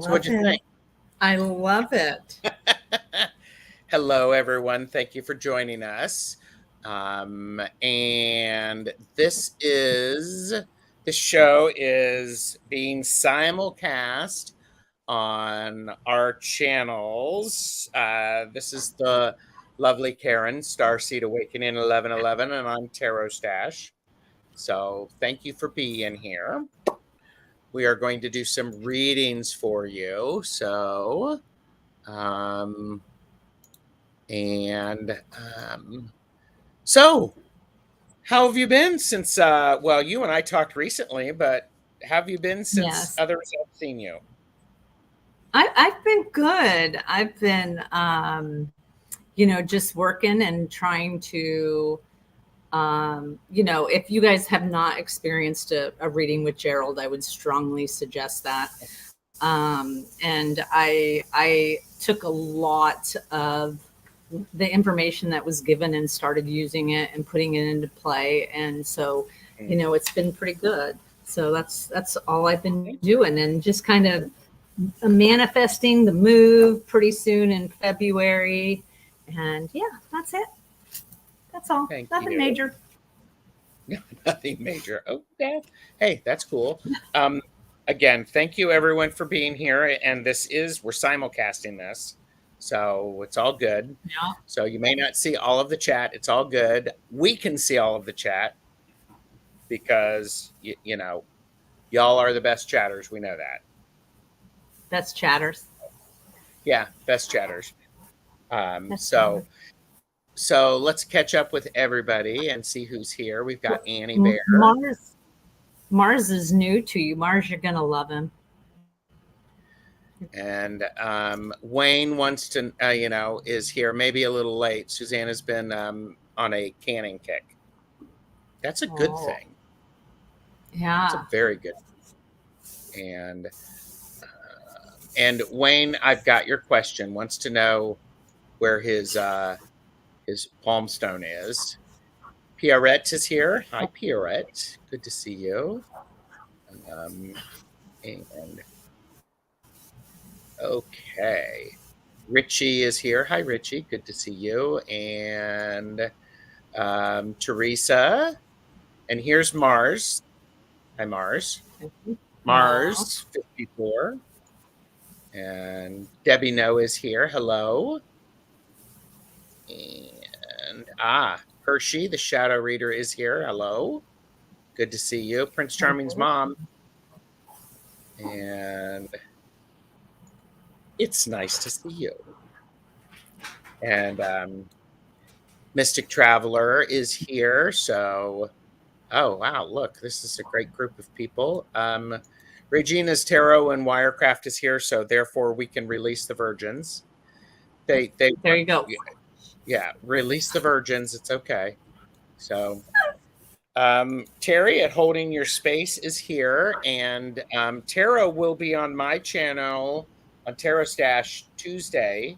So what'd you think? I love it. Hello, everyone. Thank you for joining us. And this show is being simulcast on our channels. This is the lovely Karen, Starseed Awakening 1111, and I'm TarotStache. So thank you for being here. We are going to do some readings for you. So, so how have you been since, well, you and I talked recently, but have you been since others have seen you? I've been good. I've been, just working and trying to, if you guys have not experienced a reading with Gerald, I would strongly suggest that. And I took a lot of the information that was given and started using it and putting it into play. And so, it's been pretty good. So that's all I've been doing, and just kind of manifesting the move pretty soon in February. And yeah, that's it. That's all. Nothing major. Nothing major. Okay. Hey, that's cool. Again, thank you everyone for being here. And we're simulcasting this. So it's all good. Yeah. So you may not see all of the chat. It's all good. We can see all of the chat because, y'all are the best chatters. We know that. Best chatters. Yeah, best chatters. So let's catch up with everybody and see who's here. We've got Annie Bear. Mars is new to you. Mars, you're going to love him. And Wayne wants to, is here, maybe a little late. Susanna's been on a canning kick. That's a good thing. Yeah. It's a very good thing. And Wayne, I've got your question, wants to know where his palm stone is. Pierrette is here. Hi, Pierrette. Good to see you. And okay. Richie is here. Hi, Richie. Good to see you. And Teresa. And here's Mars. Hi, Mars. Mars, 54. And Debbie No is here. Hello. And Hershey, the shadow reader, is here. Hello. Good to see you. Prince Charming's mom. And it's nice to see you. And Mystic Traveler is here. So, oh, wow, look, this is a great group of people. Regina's Tarot and Wirecraft is here, so therefore we can release the virgins. There you go. Yeah, release the virgins. It's okay. So, Terry at Holding Your Space is here, and Tarot will be on my channel on TarotStache Tuesday.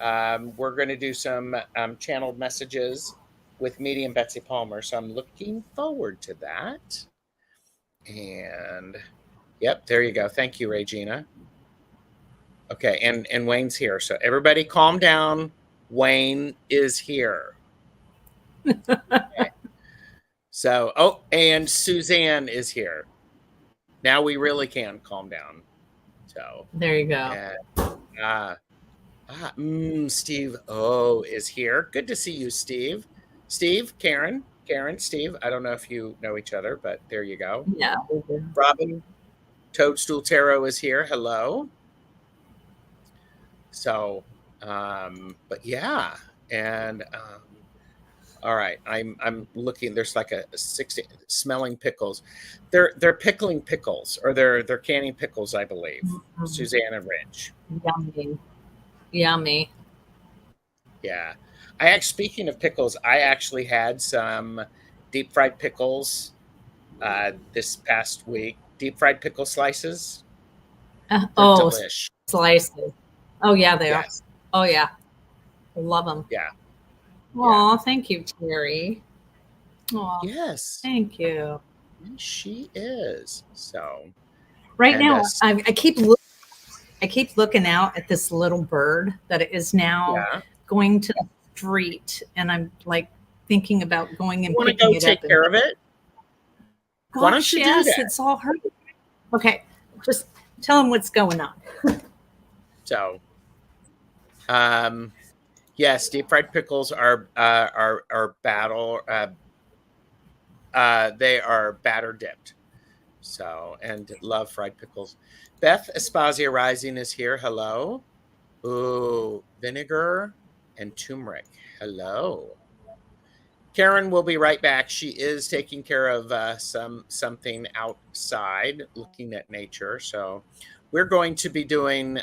We're going to do some channeled messages with medium Betsy Palmer, so I'm looking forward to that. And yep, there you go. Thank you, Regina. Okay, and Wayne's here, so everybody calm down. Wayne is here. Okay. So, and Suzanne is here. Now we really can calm down. So there you go. And, Steve is here. Good to see you, Steve. Steve, Karen, Steve. I don't know if you know each other, but there you go. Yeah. Robin, Toadstool Tarot is here. Hello. So, but yeah, and all right, I'm looking. There's like a 60 smelling pickles. They're pickling pickles, or they're canning pickles, I believe. Mm-hmm. Susanna Ridge. Yummy. Yeah, speaking of pickles, I actually had some deep fried pickles this past week. Deep fried pickle slices. Delish. Slices. Oh yeah, they are. Oh yeah, love them. Yeah. Oh, thank you, Terry. Oh, Yes, thank you. she is. So, Right and now, I keep looking out at this little bird that is now yeah, going to the street, and I'm like thinking about going you and want to picking go it take up. And care of it? Why don't gosh, you do yes, that? it's all her. Okay, just tell him what's going on. So, um, yes, deep fried pickles are battle. They are batter dipped. So, and love fried pickles. Beth Espasia Rising is here. Hello. Ooh, vinegar and turmeric. Hello. Karen will be right back. She is taking care of something outside, looking at nature. So we're going to be doing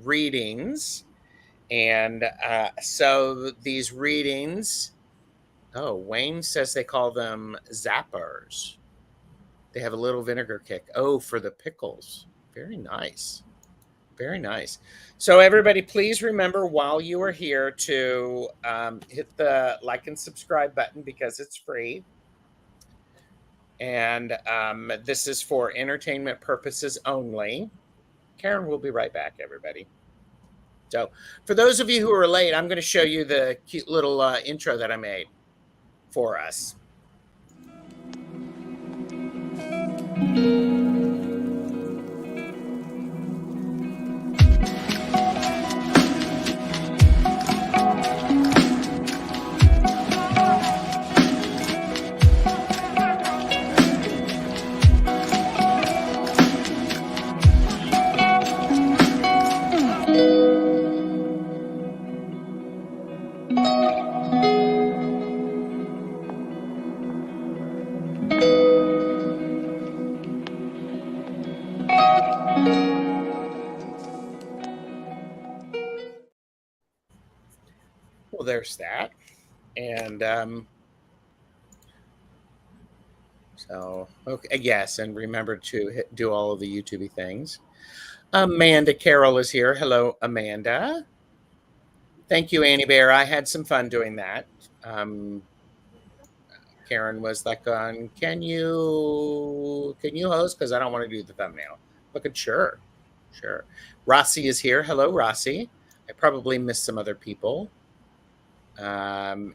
readings, and so these readings. Oh, Wayne says they call them zappers. They have a little vinegar kick. Oh, for the pickles. Very nice. Very nice. So, everybody, please remember while you are here to hit the like and subscribe button because it's free. And this is for entertainment purposes only. Karen will be right back, everybody. So, for those of you who are late, I'm going to show you the cute little intro that I made for us. Well, there's that. And so, okay, yes, and remember to do all of the YouTube things. Amanda Carroll is here. Hello, Amanda. Thank you, Annie Bear. I had some fun doing that. Um, Karen was like, can you host? Because I don't want to do the thumbnail. Looking sure. Sure. Rossi is here. Hello, Rossi. I probably missed some other people. And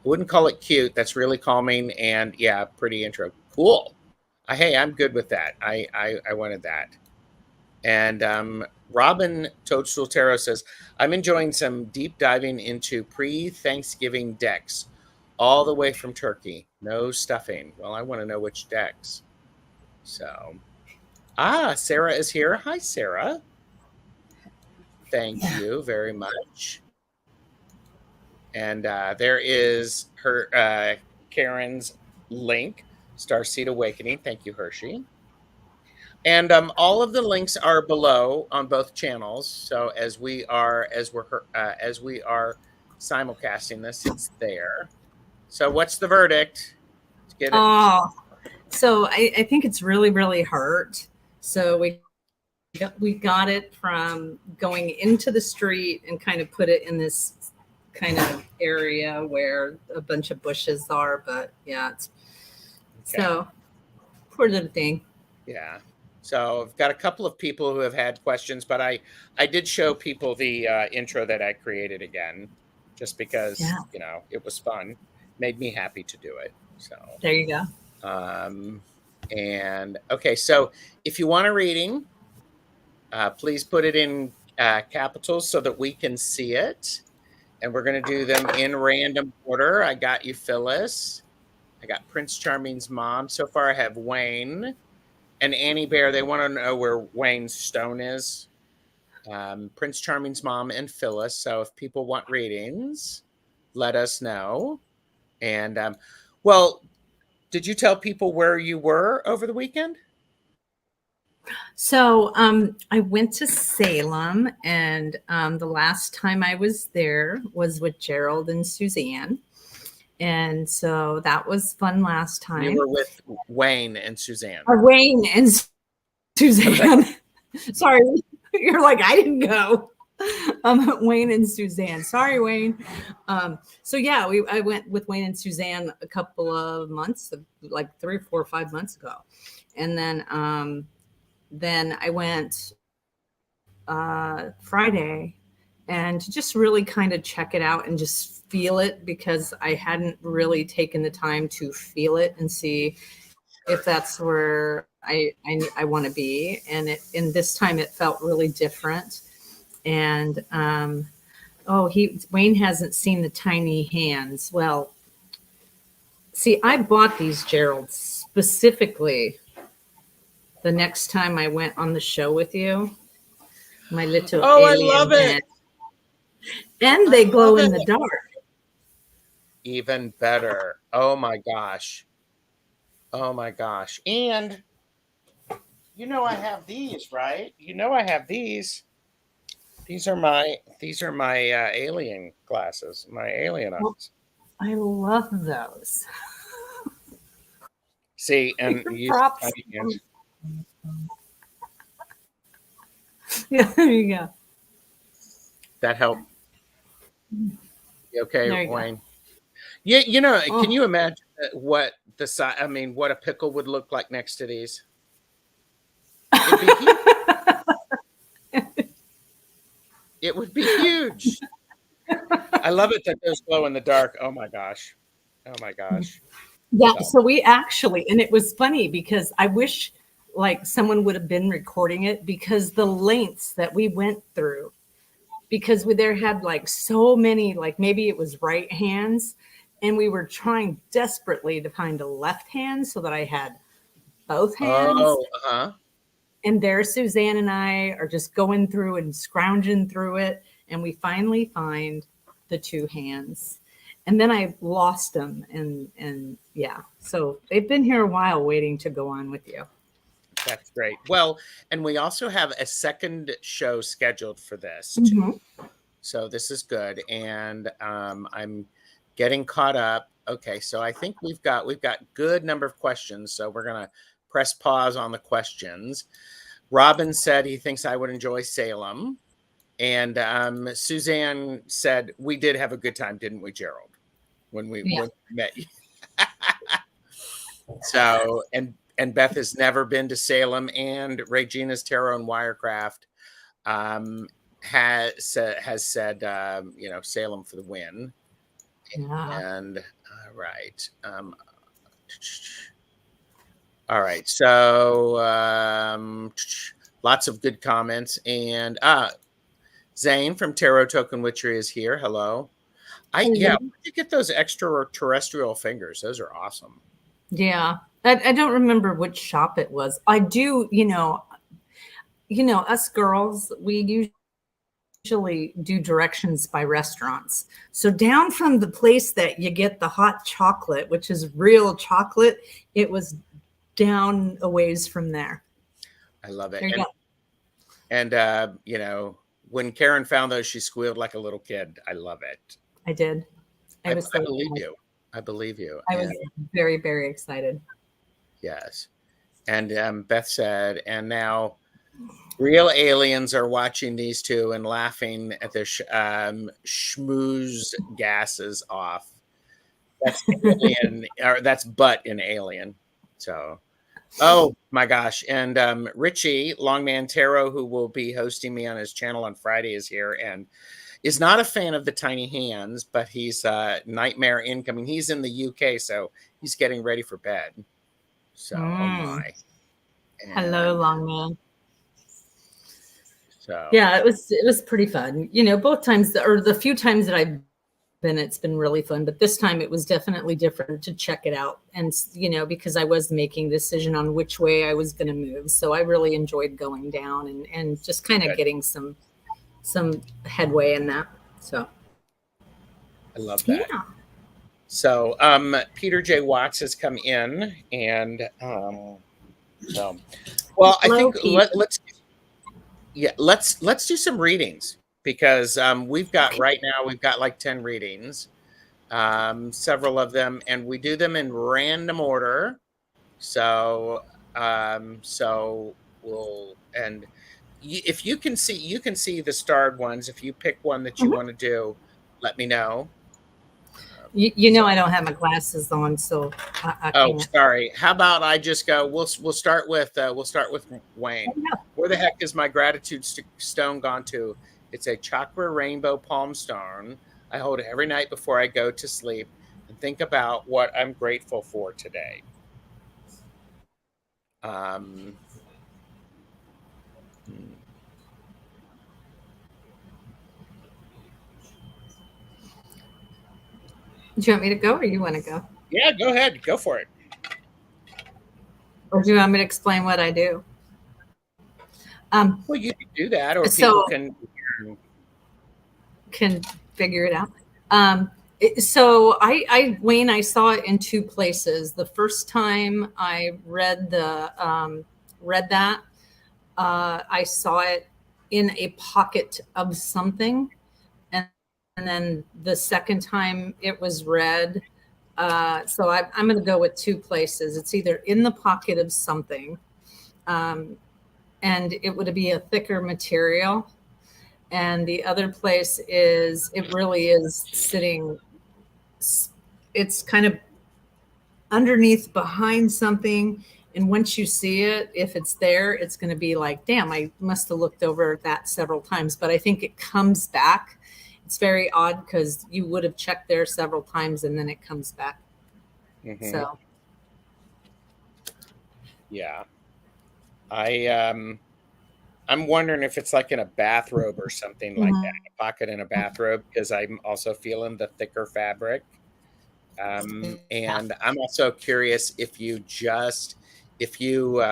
wouldn't call it cute. That's really calming and yeah, pretty intro. Cool. Hey, I'm good with that. I wanted that. And Robin Toadstool Tarot says, I'm enjoying some deep diving into pre-Thanksgiving decks, all the way from Turkey. No stuffing. Well, I want to know which decks. So, Sarah is here. Hi, Sarah. Thank you very much. And there is her Karen's link, Starseed Awakening. Thank you, Hershey. And all of the links are below on both channels. So as we are simulcasting this, it's there. So what's the verdict? Let's get it. Oh, so I think it's really, really hurt. So we got it from going into the street and kind of put it in this kind of area where a bunch of bushes are. But yeah, it's Okay. so poor little thing. Yeah. So I've got a couple of people who have had questions, but I did show people the intro that I created again, just because it was fun, made me happy to do it. So there you go. And okay, so if you want a reading, please put it in capitals so that we can see it. And we're going to do them in random order. I got you, Phyllis. I got Prince Charming's mom. So far, I have Wayne and Annie Bear. They want to know where Wayne's stone is. Prince Charming's mom and Phyllis. So if people want readings, let us know. And well, did you tell people where you were over the weekend? So I went to Salem, and the last time I was there was with Gerald and Suzanne. And so that was fun last time. You were with Wayne and Suzanne. Wayne and Suzanne. Okay. Sorry, you're like, I didn't go. Wayne and Suzanne. Sorry, Wayne. So yeah, I went with Wayne and Suzanne a couple of months, like 3, 4, 5 months ago, and then I went Friday, and to just really kind of check it out and just feel it, because I hadn't really taken the time to feel it and see if that's where I want to be. And this time it felt really different. And Wayne hasn't seen the tiny hands. Well, see, I bought these, Gerald, specifically the next time I went on the show with you. My little alien I love it. hand. And they glow in the dark. Even better. Oh my gosh. Oh my gosh. And I have these, right? I have these. These are my alien glasses, my alien eyes. I love those. See, and props. Yeah, there you go. That helped. You okay, you Wayne? Yeah, can you imagine what the size? I mean, what a pickle would look like next to these? It'd be huge. It would be huge. I love it that those glow in the dark. Oh my gosh. Oh my gosh. Yeah. So we actually, and it was funny because I wish like someone would have been recording it, because the lengths that we went through, because there had like so many, like maybe it was right hands, and we were trying desperately to find a left hand so that I had both hands. Oh, uh-huh. And there Suzanne and I are just going through and scrounging through it, and we finally find the two hands. And then I lost them, and yeah. So they've been here a while waiting to go on with you. That's great. Well, and we also have a second show scheduled for this too. Mm-hmm. So this is good. And I'm getting caught up. Okay, so I think we've got good number of questions. So we're gonna press pause on the questions. Robin said he thinks I would enjoy Salem. And Suzanne said we did have a good time, didn't we, Gerald, when we met you? So, and Beth has never been to Salem, and Regina's Tarot and Wirecraft has said, Salem for the win. Yeah. And right. All right. So lots of good comments. And Zane from Tarot Token Witchery is here. Hello. Where'd you get those extraterrestrial fingers? Those are awesome. Yeah. I don't remember which shop it was. I do, us girls, we usually do directions by restaurants. So down from the place that you get the hot chocolate, which is real chocolate, it was down a ways from there. I love it. There you go. And when Karen found those, she squealed like a little kid. I love it. I did. I believe you. I believe you. I was very, very excited. Yes. And Beth said, and now real aliens are watching these two and laughing at their schmooze gases off. That's alien, or that's butt in Alien. So, oh my gosh. And Richie, Longman Tarot, who will be hosting me on his channel on Friday, is here and is not a fan of the tiny hands, but he's nightmare incoming. He's in the UK, so he's getting ready for bed. So, oh my. And hello, Longman. So yeah, it was pretty fun. Both times, or the few times that I've been, it's been really fun. But this time it was definitely different to check it out. And, because I was making a decision on which way I was going to move. So I really enjoyed going down and just kind of getting some headway in that. So I love that. Yeah. So Peter J. Watts has come in, and so well, I think let's do some readings, because we've got like 10 readings, several of them, and we do them in random order. So we'll, and if you can see the starred ones. If you pick one that you Mhm. want to do, let me know. You know I don't have my glasses on, so I Oh, can't. sorry. How about I just go? We'll start with Wayne. Yeah. Where the heck is my gratitude stone gone to? It's a chakra rainbow palm stone. I hold it every night before I go to sleep and think about what I'm grateful for today. Um, hmm. Do you want me to go, or you want to go, Yeah, go ahead, go for it. or do you want me to explain what I do? Um, Well, you can do that, or people so can figure it out. So Wayne, I saw it in two places. The first time I read that, I saw it in a pocket of something, and, and then the second time it was read. So I'm going to go with two places. It's either in the pocket of something, um, and it would be a thicker material, and the other place is it really is sitting, it's kind of underneath behind something, and once you see it, if it's there, it's going to be like, damn, I must have looked over that several times. But I think it comes back. It's very odd because you would have checked there several times and then it comes back. Mm-hmm. So Yeah, I'm wondering if it's like in a bathrobe or something like that, mhm. a pocket in a bathrobe, because I'm also feeling the thicker fabric. Yeah. And I'm also curious if if you,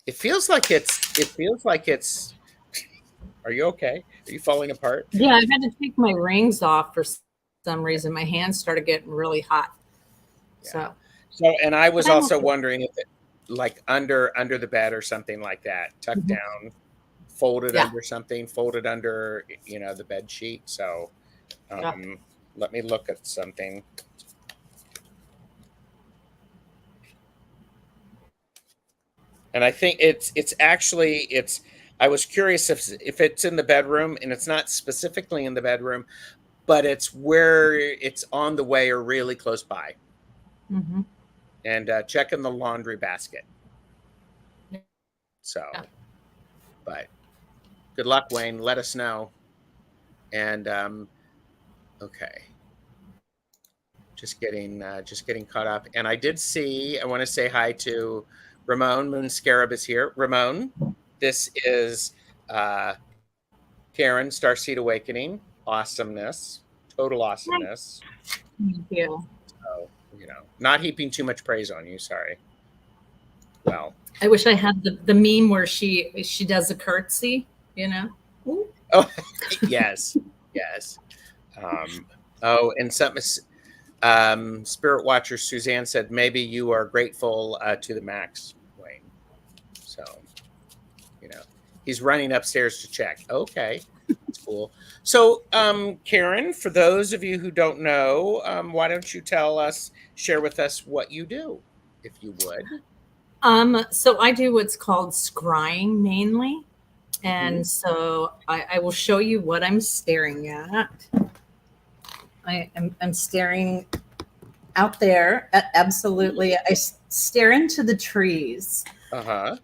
it feels like it's, are you okay? Are you falling apart? Yeah, I've had to take my rings off for some reason. My hands started getting really hot. Yeah. So, So, and I but was I'm also okay. wondering if it, like under the bed or something like that, tucked Mhm. down, folded Yeah. under something, folded under, the bed sheet. So, Yeah. um, let me look at something. And I think it's actually it's I was curious if it's in the bedroom, and it's not specifically in the bedroom, but it's where it's on the way or really close by. Hmm. And check in the laundry basket. Yeah. So, but good luck, Wayne. Let us know. And okay, just getting caught up. And I did see. I want to say hi to Ramon. Moon Scarab is here. Ramon, this is uh, Karen, Starseed Awakening. Awesomeness, total awesomeness. Thank you. So, not heaping too much praise on you. Sorry. Well, I wish I had the meme where she does a curtsy, you know. Ooh. oh, yes, yes. Um, oh, and some Spirit Watcher Suzanne said maybe you are grateful to the max, Wayne. So, you know, he's running upstairs to check. Okay, that's cool. So, Karen, for those of you who don't know, why don't you share with us what you do, if you would? So I do what's called scrying mainly. Hmm. And so I will show you what I'm staring at. I'm staring out there. Absolutely. Stare into the trees. Uh huh.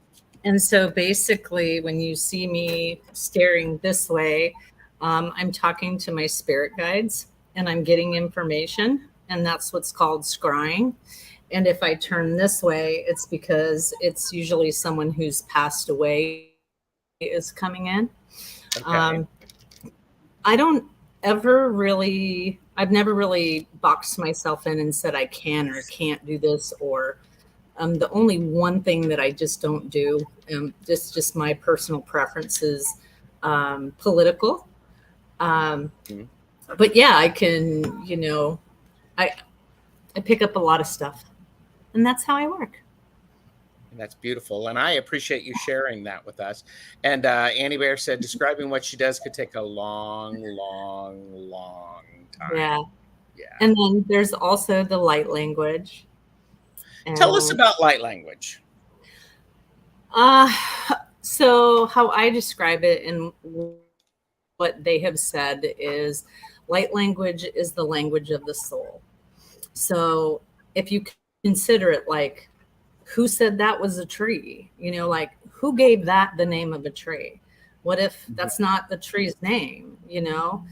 And so basically, when you see me staring this way, I'm talking to my spirit guides and I'm getting information. And that's what's called scrying. And if I turn this way, it's because it's usually someone who's passed away is coming in. Okay. Um, I don't ever really, I've never really boxed myself in and said I can or can't do this, or the only one thing that I just don't do, just my personal preferences, political. Um, Mhm. but yeah, I can, I, I pick up a lot of stuff, and that's how I work. And that's beautiful. And I appreciate you sharing that with us. And Annie Bear said describing what she does could take a long, long, long time. Yeah. Yeah. And then there's also the light language. Tell us And about light language. uh, So how I describe it and what they have said is light language is the language of the soul. So if you consider it like, who said that was a tree? You know, like who gave that the name of a tree? What if that's not the tree's name, you know?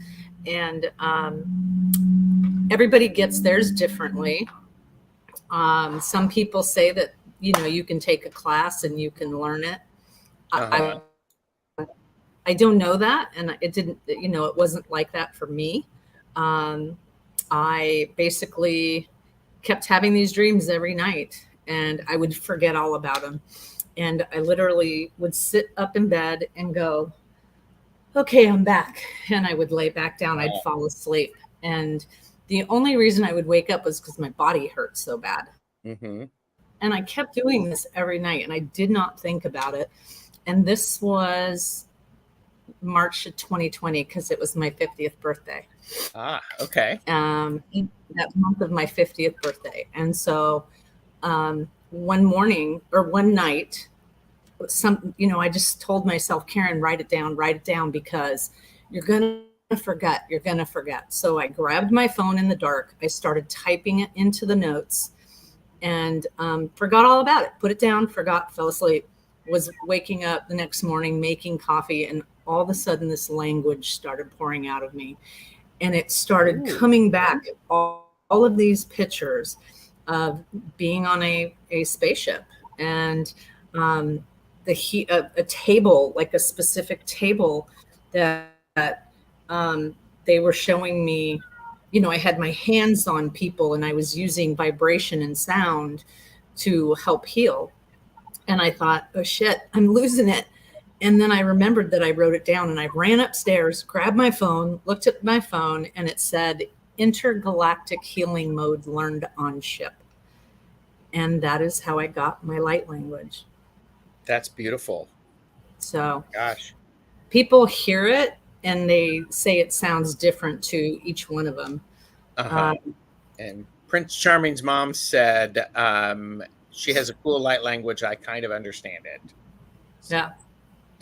And everybody gets theirs differently. Some people say that, you know, you can take a class and you can learn it. I don't know that. And it didn't, you know, it wasn't like that for me. I basically kept having these dreams every night and I would forget all about them. And I literally would sit up in bed and go, okay, I'm back. And I would lay back down. I'd fall asleep. And the only reason I would wake up was because my body hurt so bad. Mm-hmm. And I kept doing this every night and I did not think about it. And this was March of 2020 because it was my 50th birthday. Okay. That month of my 50th birthday. And so one morning or one night, I just told myself, Karen, write it down because you're going to forget. You're going to forget. So I grabbed my phone in the dark. I started typing it into the notes and forgot all about it. Put it down, forgot, fell asleep, was waking up the next morning, making coffee. And all of a sudden this language started pouring out of me. And it started coming back, all of these pictures of being on a spaceship and a table, like a specific table that they were showing me. You know, I had my hands on people and I was using vibration and sound to help heal. And I thought, oh shit, I'm losing it. And then I remembered that I wrote it down and I ran upstairs, grabbed my phone, looked at my phone, and it said intergalactic healing mode learned on ship. And that is how I got my light language. That's beautiful. So, gosh, people hear it and they say it sounds different to each one of them. And Prince Charming's mom said she has a cool light language. I kind of understand it. So. Yeah.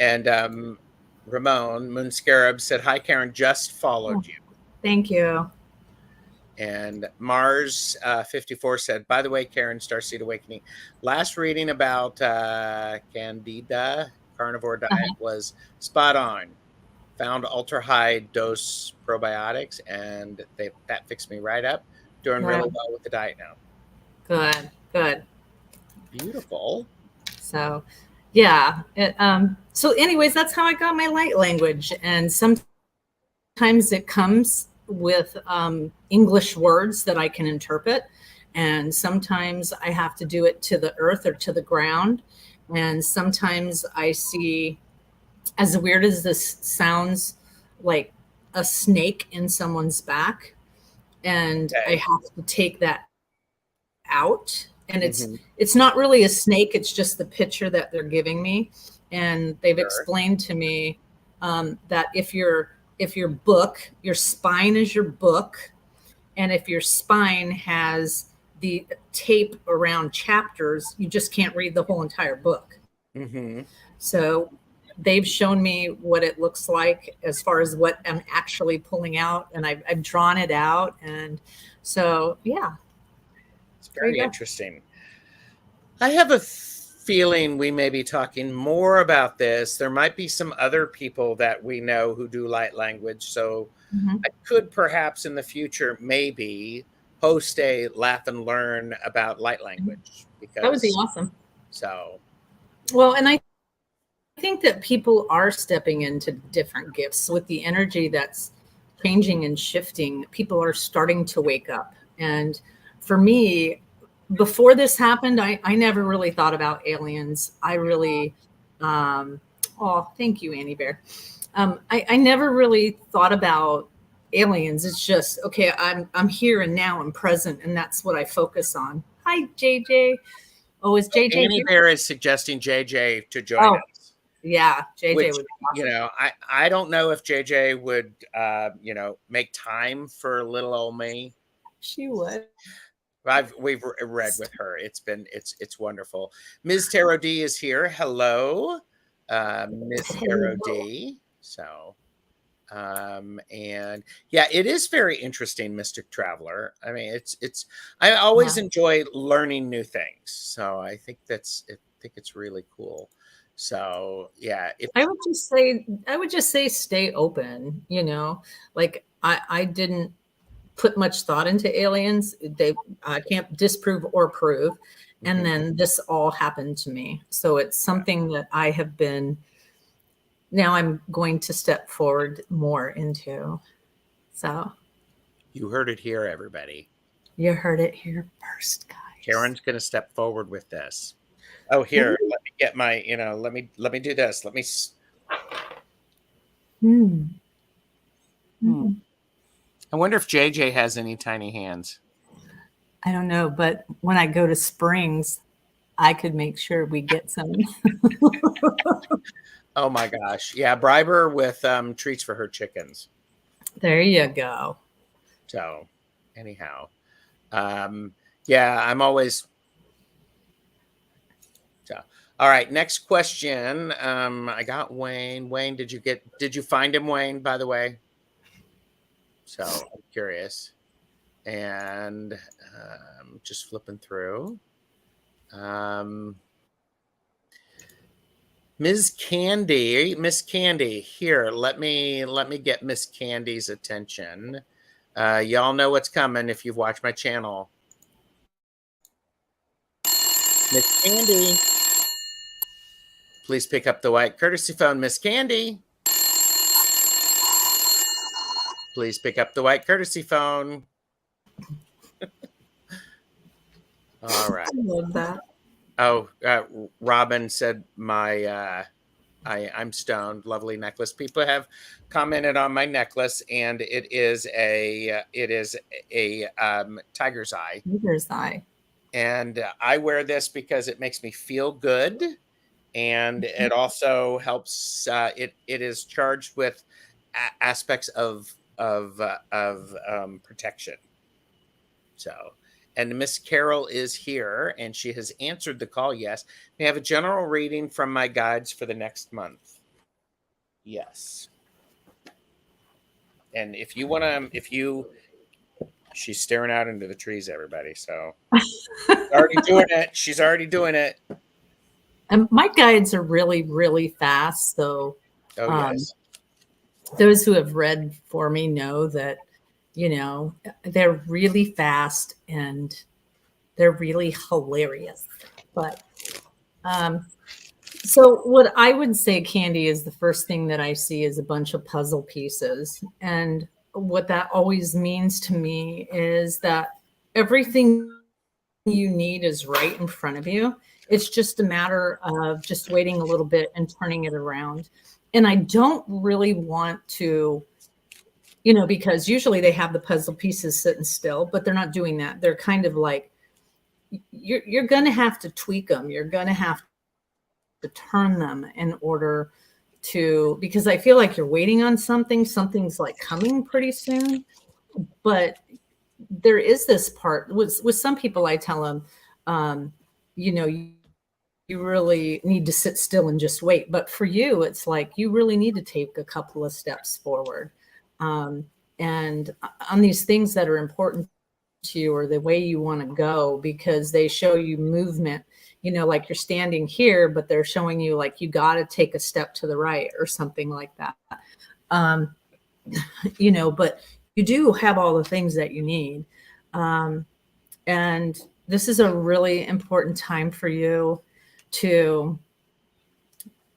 And Ramon Moonscarab said, hi, Karen, just followed you. Thank you. And Mars 54 said, by the way, Karen, Starseed Awakening, last reading about Candida carnivore diet was spot on. Found ultra high dose probiotics and that fixed me right up. Doing really well with the diet now. Good. Beautiful. So yeah. So anyways, that's how I got my light language. And sometimes it comes with English words that I can interpret. And sometimes I have to do it to the earth or to the ground. And sometimes I see, as weird as this sounds, like a snake in someone's back. And I have to take that out. And it's not really a snake. It's just the picture that they're giving me. And they've explained to me that if your book, your spine is your book. And if your spine has the tape around chapters, you just can't read the whole entire book. So they've shown me what it looks like as far as what I'm actually pulling out. And I've drawn it out. And so, yeah. It's very interesting. I have a feeling we may be talking more about this. There might be some other people that we know who do light language. So I could perhaps in the future maybe host a laugh and learn about light language. Because that would be awesome. So, well, and I think that people are stepping into different gifts with the energy that's changing and shifting. People are starting to wake up. And for me, before this happened, I never really thought about aliens. I really, thank you, Annie Bear. I never really thought about aliens. It's just, okay, I'm here and now I'm present. And that's what I focus on. Hi, JJ. Oh, is JJ Annie here? Bear is suggesting JJ to join us. Yeah, JJ would be awesome. You know, I don't know if JJ would, make time for little old me. She would. We've read with her. It's wonderful. Ms. Tarot D is here. Hello. Miss Carol D. So, and yeah, it is very interesting, Mystic Traveler. I mean, I always enjoy learning new things. So I think it's really cool. So yeah, I would just say stay open, you know, like I didn't put much thought into aliens. I can't disprove or prove. And then this all happened to me. So it's something that I have been, now I'm going to step forward more into. So you heard it here, everybody. you heard it here first, guys. Karen's going to step forward with this. Oh, here, let me get my, let me do this. Let me. I wonder if JJ has any tiny hands. I don't know, but when I go to Springs, I could make sure we get some. Oh my gosh. Yeah, bribe her with treats for her chickens. There you go. So anyhow, yeah, I'm always. So, all right, next question. I got Wayne. Wayne, did you find him, Wayne, by the way? So I'm curious. And just flipping through. Ms. Candy, here, let me get Miss Candy's attention. Y'all know what's coming if you've watched my channel. Miss Candy, please pick up the white courtesy phone. Miss Candy, please pick up the white courtesy phone. All right. I love that. Oh, Robin said I'm stoned. Lovely necklace. People have commented on my necklace, and it is a tiger's eye. Tiger's eye. And I wear this because it makes me feel good, and it also helps. It is charged with aspects of protection. So. And Miss Carol is here, and she has answered the call. Yes. May I have a general reading from my guides for the next month? Yes. And if you want to, she's staring out into the trees, everybody. So already doing it. She's already doing it. And my guides are really, really fast. So yes. Those who have read for me know that, they're really fast and they're really hilarious. But so what I would say, Candy, is the first thing that I see is a bunch of puzzle pieces. And what that always means to me is that everything you need is right in front of you. It's just a matter of just waiting a little bit and turning it around. And I don't really want to, because usually they have the puzzle pieces sitting still, but they're not doing that. They're kind of like, you're going to have to tweak them. You're going to have to turn them in order to, because I feel like you're waiting on something's like coming pretty soon. But there is this part with some people, I tell them, you really need to sit still and just wait. But for you, it's like you really need to take a couple of steps forward. And on these things that are important to you or the way you want to go, because they show you movement, like you're standing here, but they're showing you like you got to take a step to the right or something like that. But you do have all the things that you need. And this is a really important time for you to,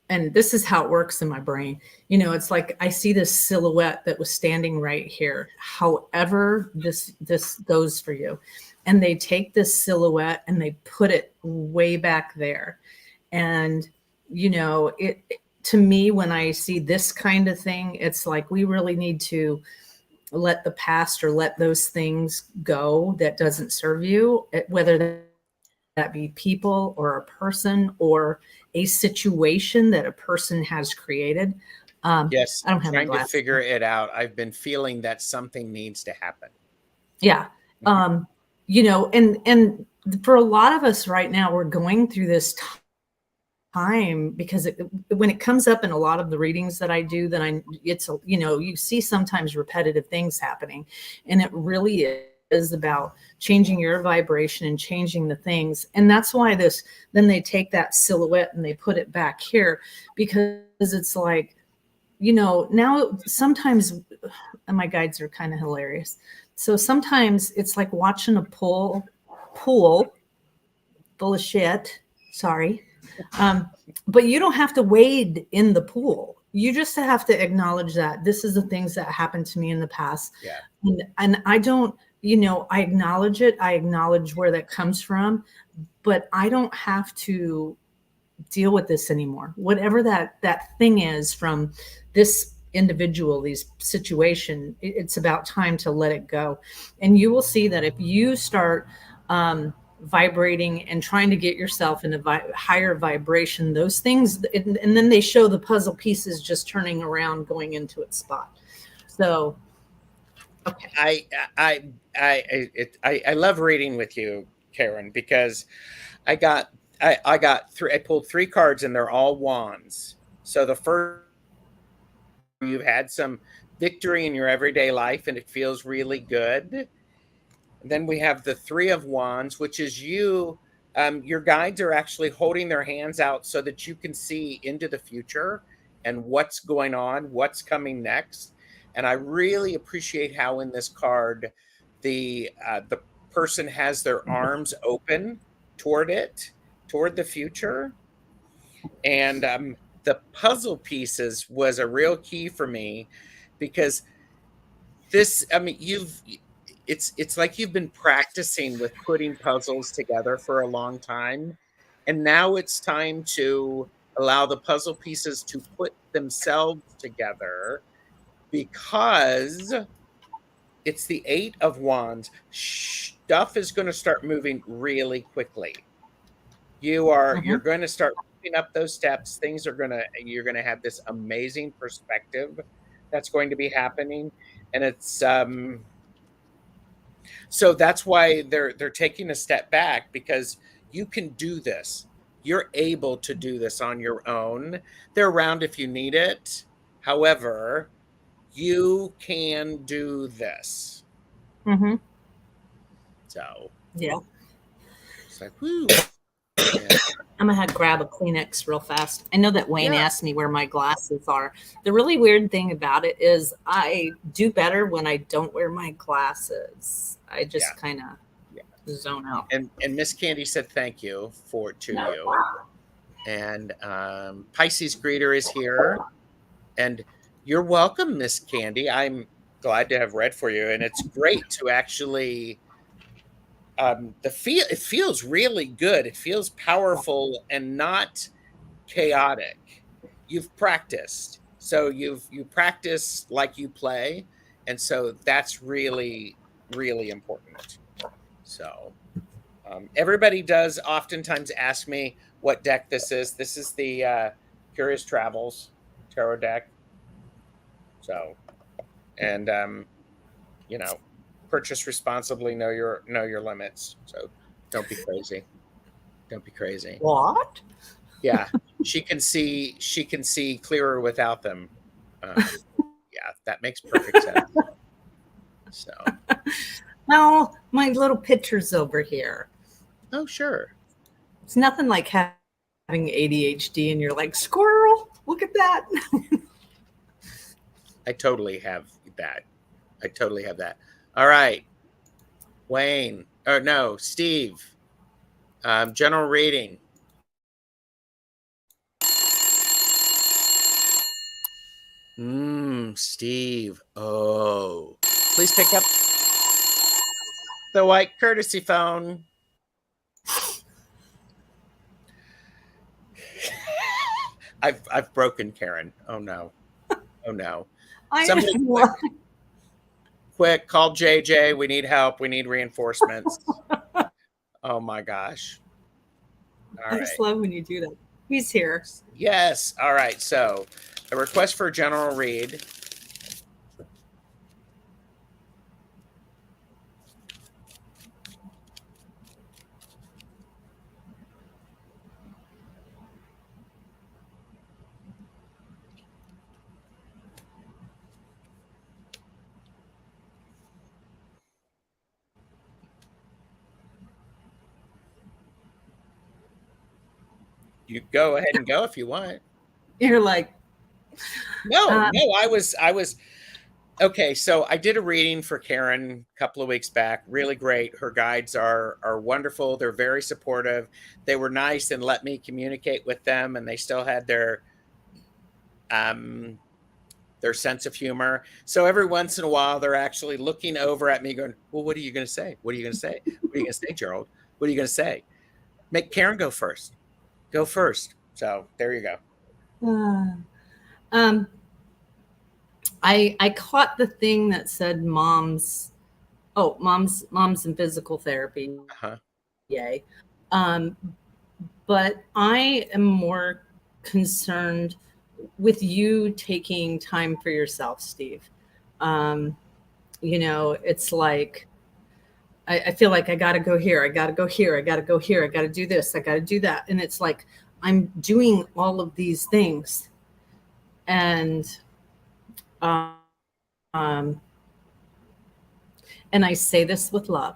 and this is how it works in my brain. It's like I see this silhouette that was standing right here. However, this goes for you. And they take this silhouette and they put it way back there. And, it to me, when I see this kind of thing, it's like we really need to let the past or let those things go that doesn't serve you, whether that be people or a person or a situation that a person has created. Yes, I don't have trying to figure it out. I've been feeling that something needs to happen. Yeah. And for a lot of us right now, we're going through this time, because when it comes up in a lot of the readings that I do, then it's, you know, you see sometimes repetitive things happening, and it really is about changing your vibration and changing the things. And that's why then they take that silhouette and they put it back here, because it's like, you know, now sometimes, and my guides are kind of hilarious. So sometimes it's like watching a pool full of shit. Sorry. But you don't have to wade in the pool. You just have to acknowledge that this is the things that happened to me in the past. Yeah. And I don't, you know, I acknowledge it. I acknowledge where that comes from, but I don't have to deal with this anymore. Whatever that thing is from this individual, these situation, it's about time to let it go. And you will see that if you start vibrating and trying to get yourself in a higher vibration, those things, and then they show the puzzle pieces just turning around, going into its spot. So, okay. I love reading with you, Karen, because I pulled 3 cards and they're all wands. So the first, you've had some victory in your everyday life and it feels really good. And then we have the 3 of wands, which is you. Your guides are actually holding their hands out so that you can see into the future and what's going on, what's coming next. And I really appreciate how in this card, the person has their arms open toward the future. And the puzzle pieces was a real key for me, because this, I mean, it's like you've been practicing with putting puzzles together for a long time, and now it's time to allow the puzzle pieces to put themselves together, because it's the 8 of wands. Stuff is going to start moving really quickly. You're going to start moving up those steps. You're going to have this amazing perspective that's going to be happening. And it's so that's why they're taking a step back, because you can do this. You're able to do this on your own. They're around if you need it. However, you can do this. Mm-hmm. So Yeah. it's like, whoo. Yeah. I'm gonna grab a Kleenex real fast. I know that Wayne Yeah. asked me where my glasses are. The really weird thing about it is I do better when I don't wear my glasses. I just kind of zone out. And Miss Candy said thank you to you. And Pisces Greeter is here. And you're welcome, Miss Candy. I'm glad to have read for you. And it's great to actually it feels really good. It feels powerful and not chaotic. You've practiced. So you practice like you play. And so that's really, really important. So everybody does oftentimes ask me what deck this is. This is the Curious Travels tarot deck. So, and you know, purchase responsibly, know your limits. So don't be crazy. Don't be crazy. What? Yeah, she can see clearer without them. Yeah, that makes perfect sense. So, Well, my little picture's over here. oh sure. It's nothing like having ADHD and you're like, squirrel, look at that. I totally have that. I totally have that. All right, Wayne, or no, Steve. General reading. Steve. Oh, please pick up the white courtesy phone. I've broken Karen. Oh no. Oh no. Somebody quick, call JJ. We need help. We need reinforcements. Oh my gosh. All I right. just love when you do that. He's here. Yes. All right. So a request for a general read. You go ahead and go if you want. You're like, No, I was okay. So I did a reading for Karen a couple of weeks back. Really great. Her guides are wonderful. They're very supportive. They were nice and let me communicate with them, and they still had their sense of humor. So every once in a while, they're actually looking over at me, going, "Well, what are you going to say? What are you going to say? What are you going to say, Gerald? What are you going to say? Make Karen go first. Go first." So there you go. um, I caught the thing that said moms in physical therapy. Uh-huh. Yay. But I am more concerned with you taking time for yourself, Steve. It's like, I feel like I got to go here. I got to go here. I got to go here. I got to do this. I got to do that. And it's like, I'm doing all of these things. And, and I say this with love.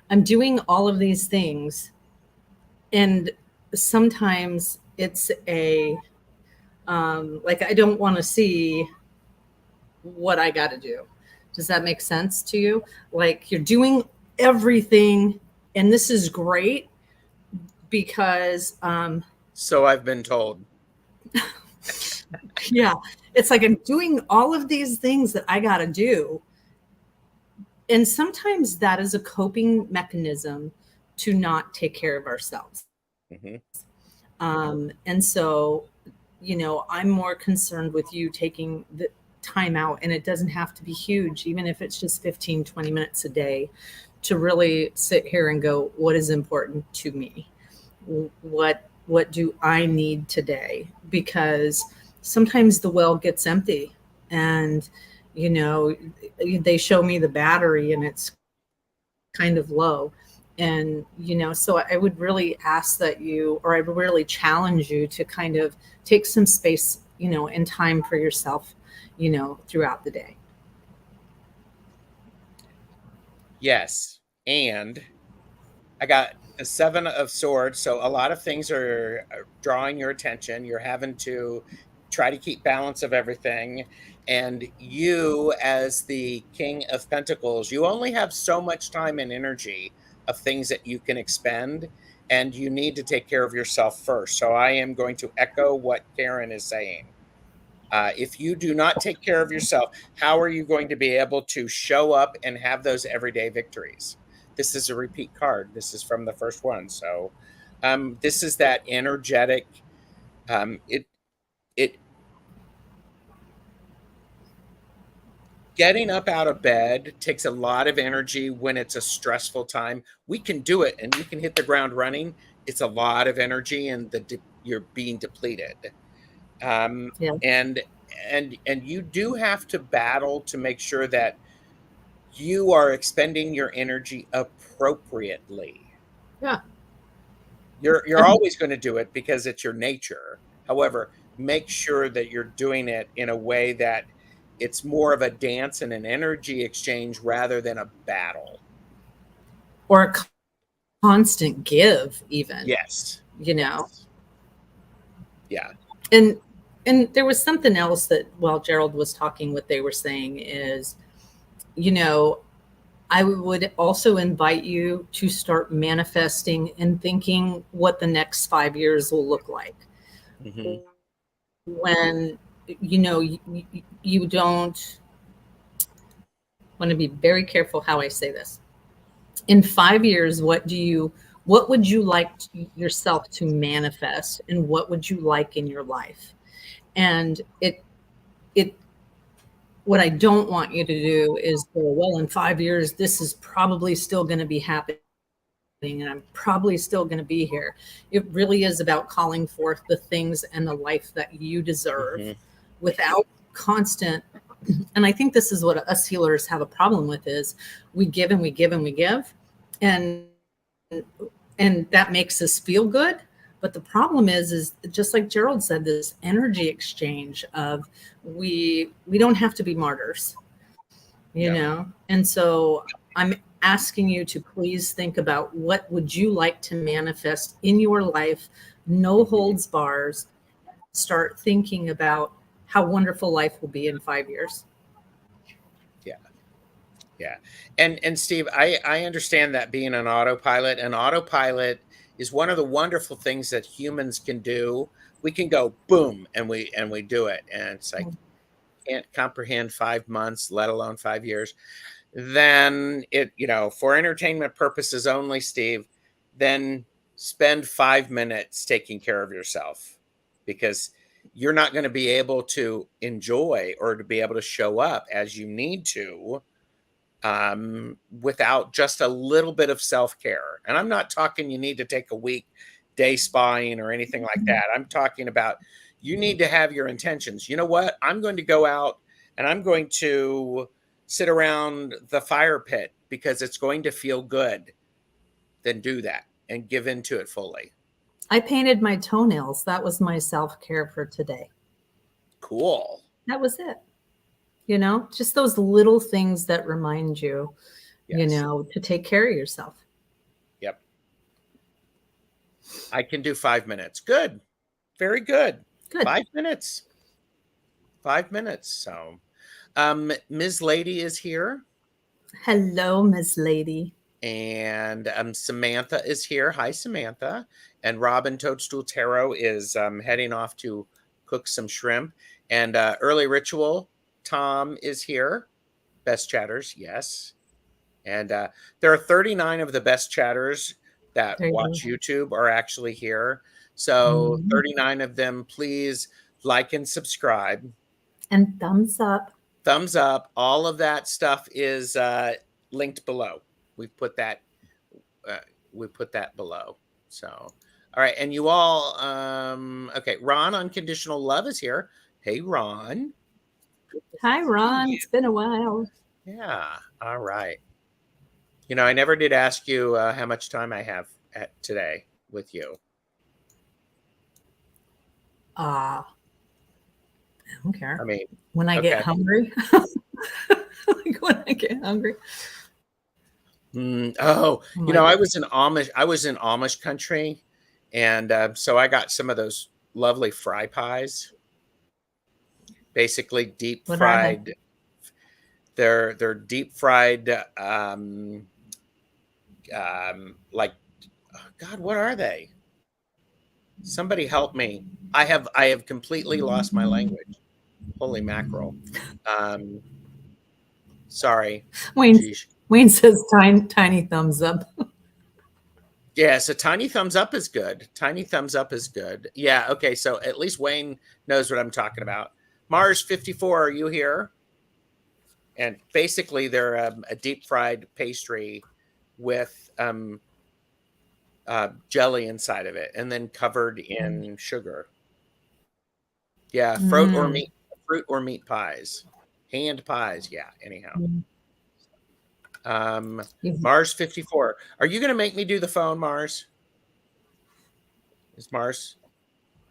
I'm doing all of these things. And sometimes it's like, I don't want to see what I got to do. Does that make sense to you? Like, you're doing everything, and this is great because so I've been told. Yeah, it's like I'm doing all of these things that I got to do, and sometimes that is a coping mechanism to not take care of ourselves. And so, I'm more concerned with you taking the time out, and it doesn't have to be huge, even if it's just 15, 20 minutes a day, to really sit here and go, what is important to me? What do I need today? Because sometimes the well gets empty, and they show me the battery and it's kind of low. And so I would really ask that I would really challenge you to kind of take some space and time for yourself throughout the day. Yes. And I got a 7 of Swords. So a lot of things are drawing your attention. You're having to try to keep balance of everything. And you, as the King of Pentacles, you only have so much time and energy of things that you can expend. And you need to take care of yourself first. So I am going to echo what Karen is saying. If you do not take care of yourself, how are you going to be able to show up and have those everyday victories? This is a repeat card. This is from the first one. So this is that energetic. It getting up out of bed takes a lot of energy when it's a stressful time. We can do it and we can hit the ground running. It's a lot of energy, and you're being depleted. Yeah. And you do have to battle to make sure that you are expending your energy appropriately. Yeah. You're always going to do it because it's your nature. However, make sure that you're doing it in a way that it's more of a dance and an energy exchange rather than a battle. Or a constant give, even. Yes. Yes. Yeah. And there was something else that while Gerald was talking, what they were saying is, I would also invite you to start manifesting and thinking what the next 5 years will look like. Mm-hmm. When, you don't want to be very careful how I say this. In 5 years, what would you like yourself to manifest, and what would you like in your life? And what I don't want you to do is go, well, in 5 years, this is probably still going to be happening, and I'm probably still going to be here. It really is about calling forth the things and the life that you deserve, mm-hmm. without constant. And I think this is what us healers have a problem with, is we give and we give and we give. And that makes us feel good. But the problem is just like Gerald said, this energy exchange of we don't have to be martyrs, you know? And so I'm asking you to please think about what would you like to manifest in your life no holds bars, start thinking about how wonderful life will be in 5 years. Yeah. Yeah. And Steve, I understand that being an autopilot, is one of the wonderful things that humans can do. We can go boom and we do it. And it's like, can't comprehend 5 months, let alone 5 years. Then it, for entertainment purposes only, Steve, then spend 5 minutes taking care of yourself, because you're not going to be able to enjoy or to be able to show up as you need to without just a little bit of self-care. And I'm not talking you need to take a week day spying or anything like that. I'm talking about you need to have your intentions. You know what? I'm going to go out and I'm going to sit around the fire pit because it's going to feel good. Then do that and give into it fully. I painted my toenails. That was my self-care for today. Cool. That was it. Just those little things that remind you, Yes. to take care of yourself. Yep. I can do 5 minutes. Good. Very good. Good. 5 minutes. 5 minutes. So, Ms. Lady is here. Hello, Ms. Lady. And Samantha is here. Hi, Samantha. And Robin Toadstool Tarot is heading off to cook some shrimp. And Early Ritual, Tom is here. Best chatters, yes. And there are 39 of the best chatters that watch YouTube are actually here. So 39 of them, please like and subscribe. And thumbs up. Thumbs up. All of that stuff is linked below. We put that below. So, all right. And you all, okay. Ron, Unconditional Love is here. Hey, Ron. Hi, Ron. It's been a while. Yeah. All right. I never did ask you how much time I have today with you. I don't care. I mean, when I get hungry. Like when I get hungry. I was in Amish country, and so I got some of those lovely fry pies. Basically, deep fried. They're deep fried. Like, oh God, what are they? Somebody help me! I have completely lost my language. Holy mackerel! Sorry, Wayne says tiny thumbs up. Yes, a tiny thumbs up is good. Tiny thumbs up is good. Yeah, okay, so at least Wayne knows what I'm talking about. Mars 54, are you here? And basically, they're a deep fried pastry with jelly inside of it, and then covered in sugar. Yeah, fruit or meat pies, hand pies. Yeah. Anyhow, Mars 54. Are you going to make me do the phone, Mars? Is Mars?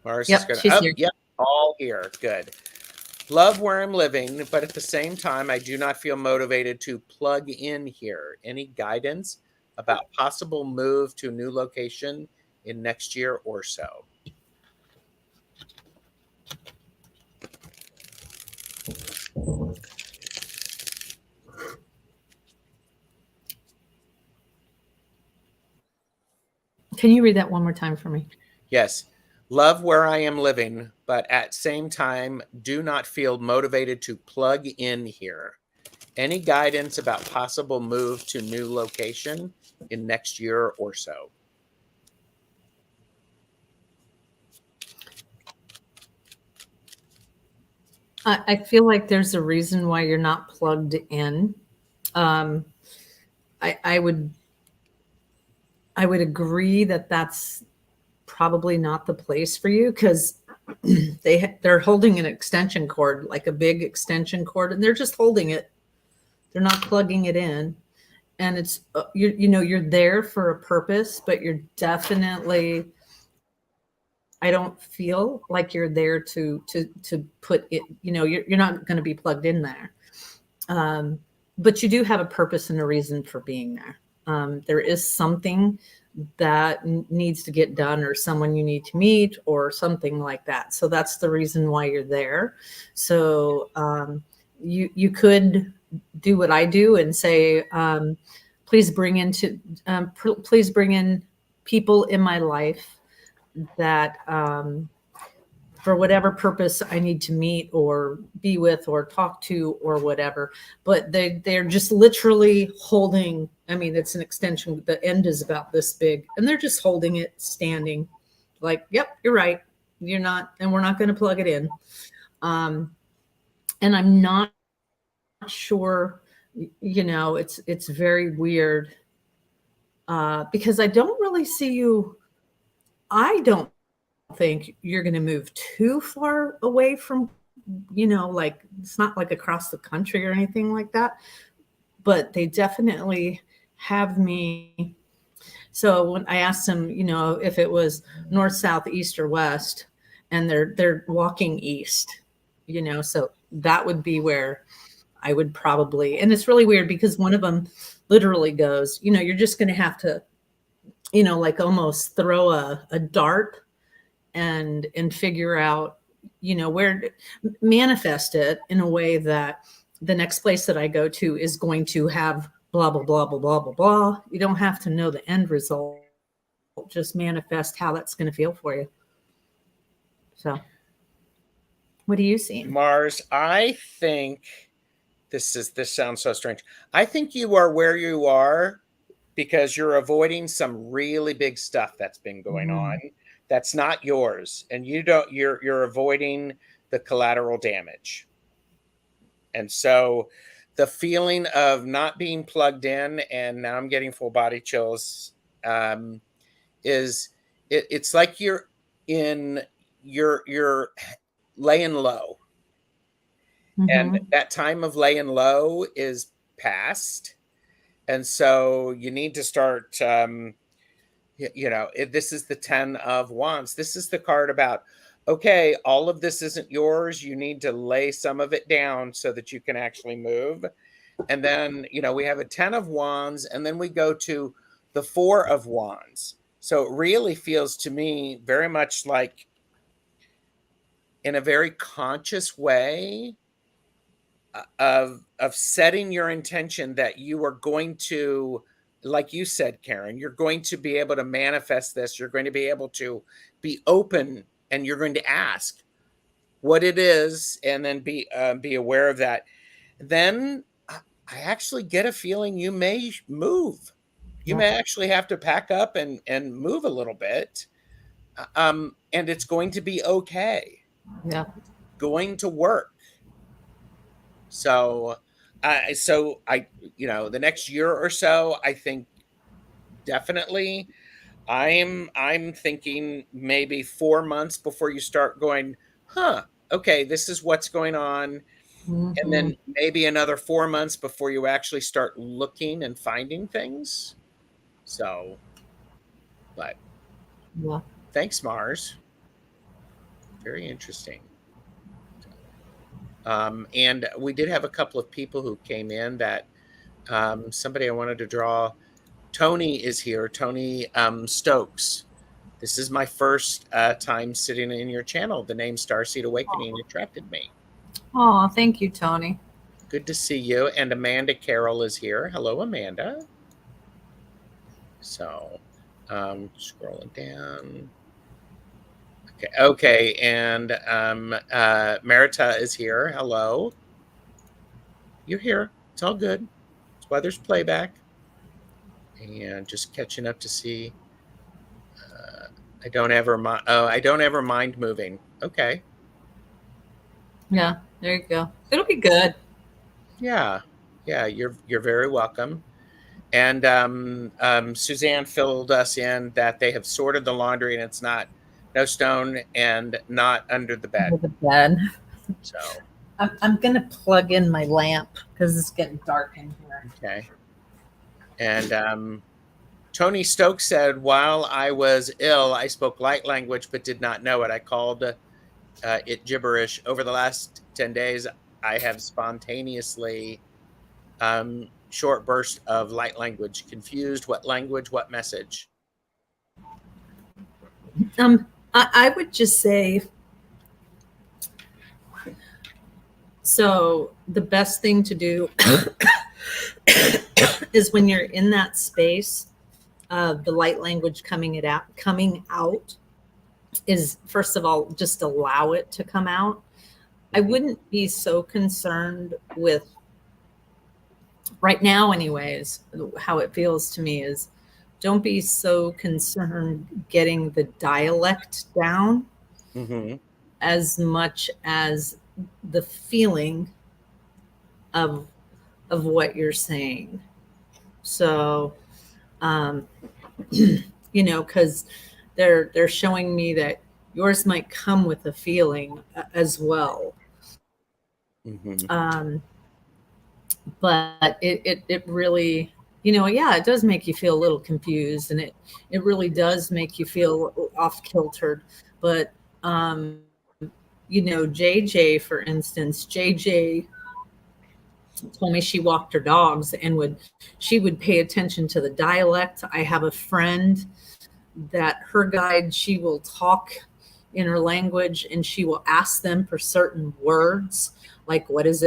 Mars yep, is going to. Oh, yep, all here. Good. Love where I'm living, but at the same time, I do not feel motivated to plug in here. Any guidance about possible move to a new location in next year or so? Can you read that one more time for me? Yes. Love where I am living, but at same time, do not feel motivated to plug in here. Any guidance about possible move to new location in next year or so? I feel like there's a reason why you're not plugged in. I would agree that that's probably not the place for you, because they're holding an extension cord, like a big extension cord, and they're just holding it. They're not plugging it in. And it's, you're there for a purpose, but you're definitely, I don't feel like you're there to put it, you're not going to be plugged in there. But you do have a purpose and a reason for being there. There is something that needs to get done, or someone you need to meet, or something like that. So that's the reason why you're there. So you could do what I do and say, please bring please bring in people in my life that for whatever purpose I need to meet or be with or talk to or whatever. But they're just literally holding, I mean, it's an extension. The end is about this big, and they're just holding it, standing like, yep, you're right. You're not, and we're not going to plug it in. And I'm not sure, it's very weird because I don't really see you. I don't think you're going to move too far away from, like it's not like across the country or anything like that, but they definitely have me. So when I asked them, if it was north, south, east, or west, and they're walking east, so that would be where I would probably, and it's really weird because one of them literally goes, you're just going to have to, like almost throw a dart and figure out, where to manifest it in a way that the next place that I go to is going to have blah, blah, blah, blah, blah, blah, blah. You don't have to know the end result. Just manifest how that's going to feel for you. So what do you see? Mars, I think this sounds so strange. I think you are where you are because you're avoiding some really big stuff that's been going on that's not yours, and you're avoiding the collateral damage. And so the feeling of not being plugged in, and now I'm getting full body chills, it's like you're laying low. And that time of laying low is past. And so you need to start, this is the 10 of Wands. This is the card about, okay, all of this isn't yours. You need to lay some of it down so that you can actually move. And then, we have a 10 of Wands, and then we go to the 4 of Wands. So it really feels to me very much like, in a very conscious way, of setting your intention that you are going to, like you said, Karen, you're going to be able to manifest this. You're going to be able to be open, and you're going to ask what it is, and then be aware of that. Then I actually get a feeling you may move. You may actually have to pack up and move a little bit. And it's going to be okay. Yeah. It's going to work. So I, the next year or so, I think definitely I'm thinking maybe 4 months before you start going, okay, this is what's going on. And then maybe another 4 months before you actually start looking and finding things. So, but thanks, Mars. Very interesting. And we did have a couple of people who came in that somebody I wanted to draw. Tony is here. Tony Stokes. This is my first time sitting in your channel. The name Starseed Awakening attracted me. Oh, thank you, Tony. Good to see you. And Amanda Carroll is here. Hello, Amanda. So, scrolling down. Okay. And Marita is here. Hello. You're here. It's all good. It's why there's playback. And just catching up to see. I don't ever mind moving. Okay. Yeah, there you go. It'll be good. Yeah. You're very welcome. And Suzanne filled us in that they have sorted the laundry, and it's no stone and not under the bed. Under the bed. So I'm gonna plug in my lamp because it's getting dark in here. Okay. And Tony Stokes said, while I was ill, I spoke light language but did not know it. I called it gibberish. Over the last 10 days, I have spontaneously short bursts of light language. Confused. What language? What message? I would just say, so the best thing to do is when you're in that space of the light language coming out is, first of all, just allow it to come out. I wouldn't be so concerned with, right now anyways, how it feels to me is, don't be so concerned getting the dialect down as much as the feeling of what you're saying. So, you know, because they're showing me that yours might come with a feeling as well. But it really, you know, yeah, it does make you feel a little confused, and it really does make you feel off kiltered. But you know, JJ, for instance, JJ told me she walked her dogs and she would pay attention to the dialect. I have a friend that her guide, she will talk in her language and she will ask them for certain words, like what does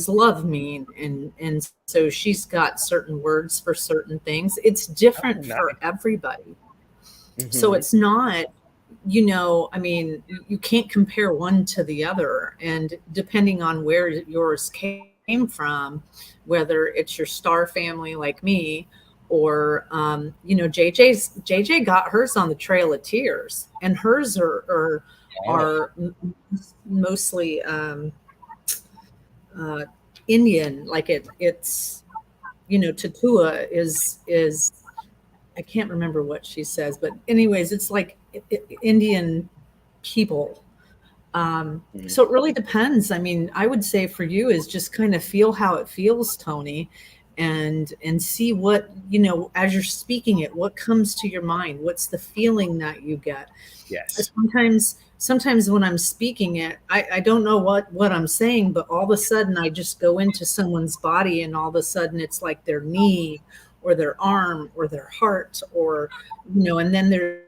love mean, and so she's got certain words for certain things. It's different for everybody. So it's not, you know, I mean, you can't compare one to the other, and depending on where yours came from, whether it's your star family like me, or you know, JJ got hers on the Trail of Tears, and hers are mostly Indian. Like it's, you know, Tatua is I can't remember what she says, but anyways, it's like Indian people. So it really depends. I mean, I would say for you is just kind of feel how it feels, Tony, and see what, you know, as you're speaking it, what comes to your mind, what's the feeling that you get. Yes. Sometimes when I'm speaking it, I don't know what I'm saying, but all of a sudden I just go into someone's body, and all of a sudden it's like their knee or their arm or their heart, or, you know, and then there's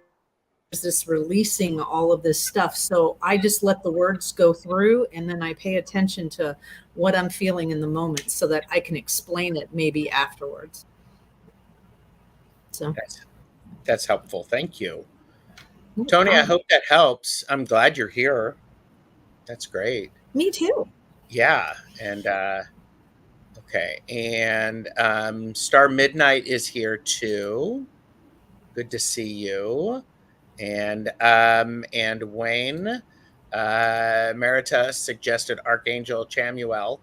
this releasing all of this stuff. So I just let the words go through, and then I pay attention to what I'm feeling in the moment so that I can explain it maybe afterwards. So that's helpful. Thank you. Tony, I hope that helps. I'm glad you're here. That's great. Me too. Yeah. And okay. And Star Midnight is here too. Good to see you. And Wayne, Merita suggested Archangel Chamuel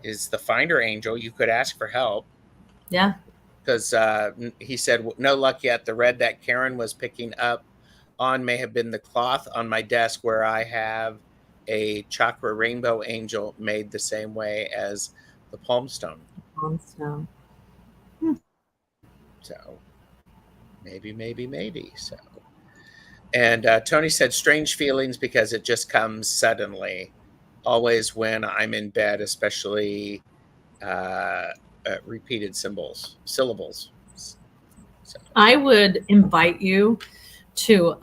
is the finder angel. You could ask for help. Yeah. Because he said, no luck yet. The red that Karen was picking up on may have been the cloth on my desk where I have a chakra rainbow angel made the same way as the palm stone. So maybe. So, and Tony said strange feelings because it just comes suddenly, always when I'm in bed, especially repeated syllables. So. I would invite you to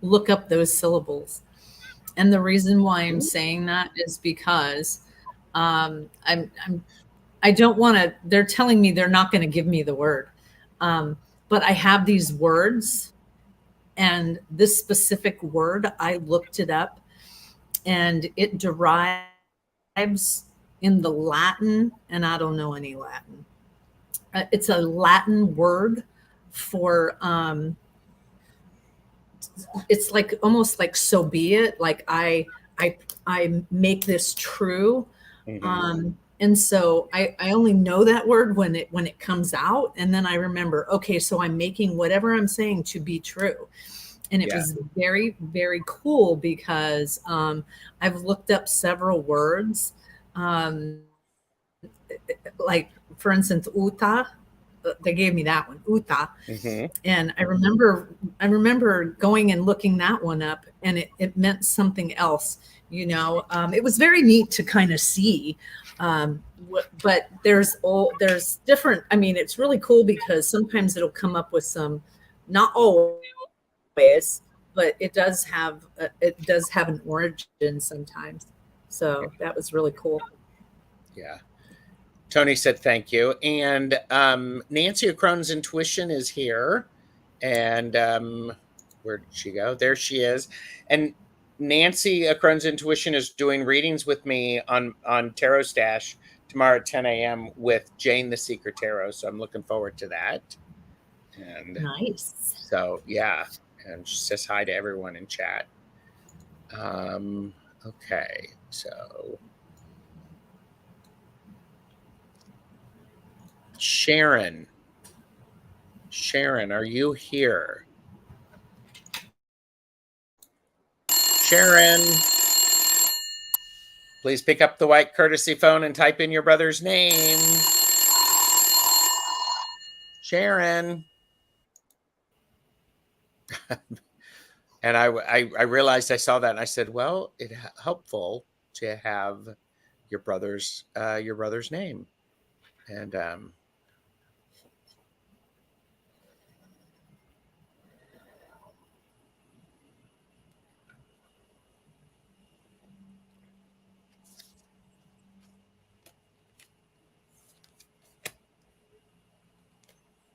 look up those syllables. And the reason why I'm saying that is because I don't want to, they're telling me they're not going to give me the word. But I have these words, and this specific word, I looked it up, and it derives in the Latin, and I don't know any Latin. It's a Latin word for, it's like almost like so be it. Like I make this true. And so I only know that word when it comes out, and then I remember, okay, so I'm making whatever I'm saying to be true. And it was very, very cool because I've looked up several words, like for instance, uta. They gave me that one, uta. And I remember going and looking that one up, and it meant something else. It was very neat to kind of see. But there's different. I mean, it's really cool because sometimes it'll come up with some, not always, but it does have an origin sometimes. So that was really cool. Yeah. Tony said thank you. And Nancy Crohn's Intuition is here. And where did she go? There she is. And Nancy Crohn's Intuition is doing readings with me on TarotStache tomorrow at 10 a.m. with Jane the Secret Tarot. So I'm looking forward to that. And nice. So yeah. And she says hi to everyone in chat. Okay. So Sharon, are you here? Sharon, please pick up the white courtesy phone and type in your brother's name. Sharon. And I realized I saw that and I said, well, it's helpful to have your brother's name. And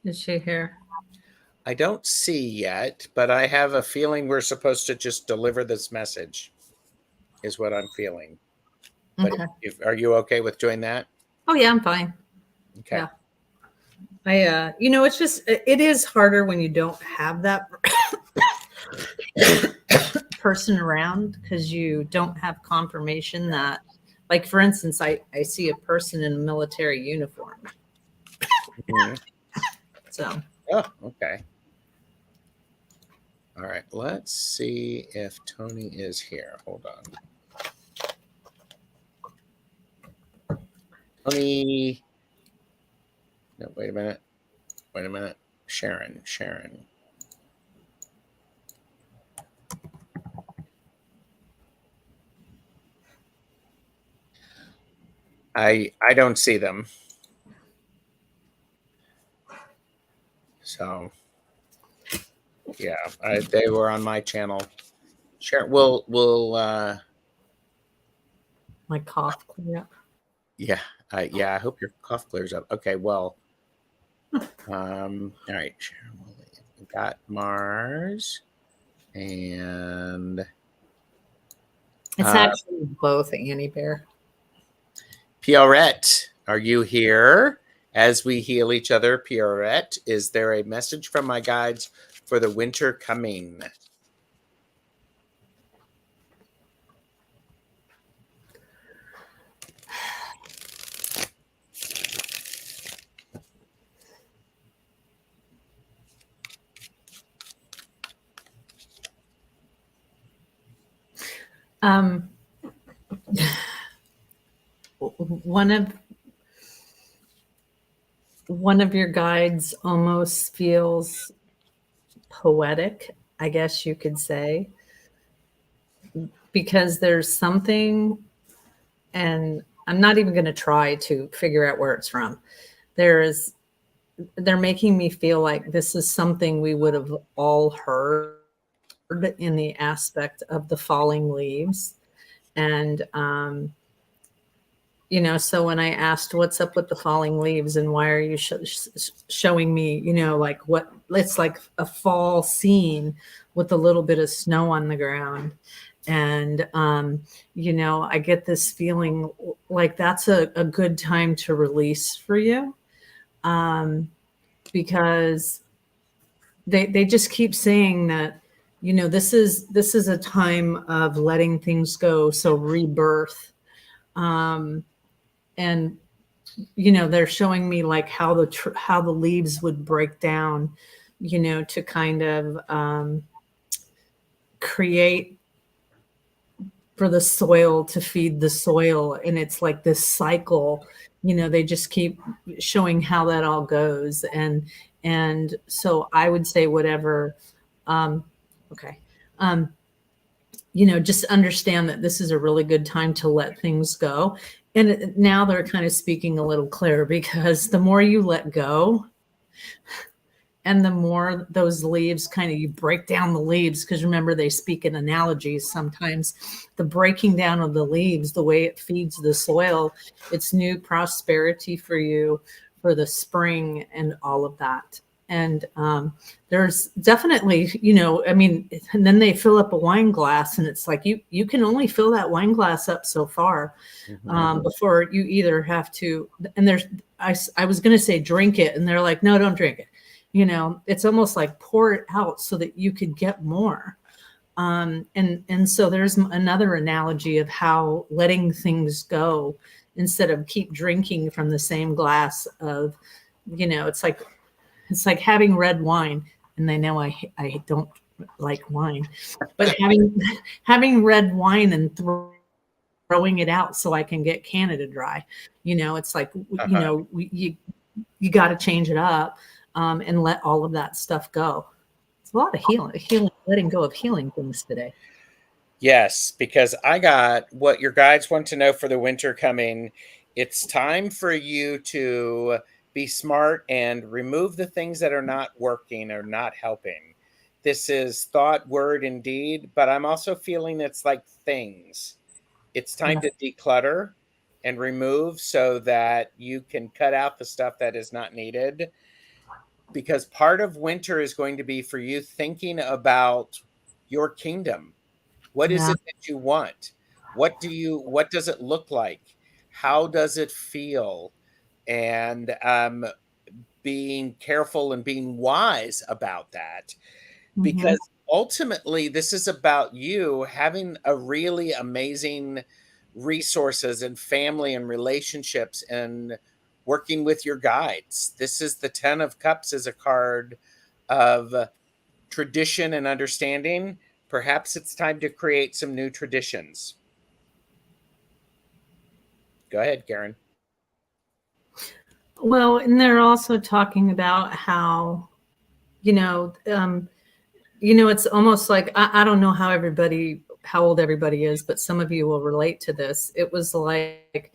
is she here? I don't see yet, but I have a feeling we're supposed to just deliver this message, is what I'm feeling. But Okay. Are you okay with doing that? Oh yeah, I'm fine. Okay. Yeah. It's just, it is harder when you don't have that person around, because you don't have confirmation that, like, for instance, I see a person in a military uniform. Mm-hmm. So. Oh, okay. All right. Let's see if Tony is here. Hold on. Tony. No, wait a minute. Sharon. I don't see them. So yeah, they were on my channel. Sharon, we'll my cough clear up. Yeah. I hope your cough clears up. Okay, well. All right, Sharon, we got Mars and it's actually both, Annie Bear. Pierrette, are you here? As we heal each other, Pierrette, is there a message from my guides for the winter coming? One of your guides almost feels poetic, I guess you could say, because there's something, and I'm not even going to try to figure out where it's from. They're making me feel like this is something we would have all heard in the aspect of the falling leaves. And, so when I asked what's up with the falling leaves and why are you showing me, like what it's like a fall scene with a little bit of snow on the ground. And, I get this feeling like that's a good time to release for you. Because they just keep saying that, this is a time of letting things go. So rebirth. And, they're showing me like how the leaves would break down, to kind of create for the soil to feed the soil. And it's like this cycle, they just keep showing how that all goes. And so I would say whatever, okay. just understand that this is a really good time to let things go. And now they're kind of speaking a little clearer, because the more you let go, and the more those leaves kind of, you break down the leaves, because remember, they speak in analogies sometimes. The breaking down of the leaves, the way it feeds the soil, it's new prosperity for you for the spring and all of that. And there's definitely, and then they fill up a wine glass, and it's like you can only fill that wine glass up so far before you either have to. And I was going to say drink it, and they're like, no, don't drink it. It's almost like pour it out so that you could get more. And so there's another analogy of how letting things go instead of keep drinking from the same glass of, it's like having red wine, and they know I don't like wine, but having red wine and throwing it out so I can get Canada Dry. It's like, you got to change it up and let all of that stuff go. It's a lot of healing, letting go of healing things today. Yes, because I got what your guides want to know for the winter coming. It's time for you to be smart and remove the things that are not working or not helping. This is thought, word, and deed, but I'm also feeling it's like things. It's time to declutter and remove so that you can cut out the stuff that is not needed. Because part of winter is going to be for you thinking about your kingdom. What is it that you want? What does it look like? How does it feel? And being careful and being wise about that, because ultimately this is about you having a really amazing resources and family and relationships and working with your guides. This is the 10 of Cups, is a card of tradition and understanding. Perhaps it's time to create some new traditions. Go ahead, Karen. Well, and they're also talking about how, it's almost like, I don't know how old everybody is, but some of you will relate to this. It was like,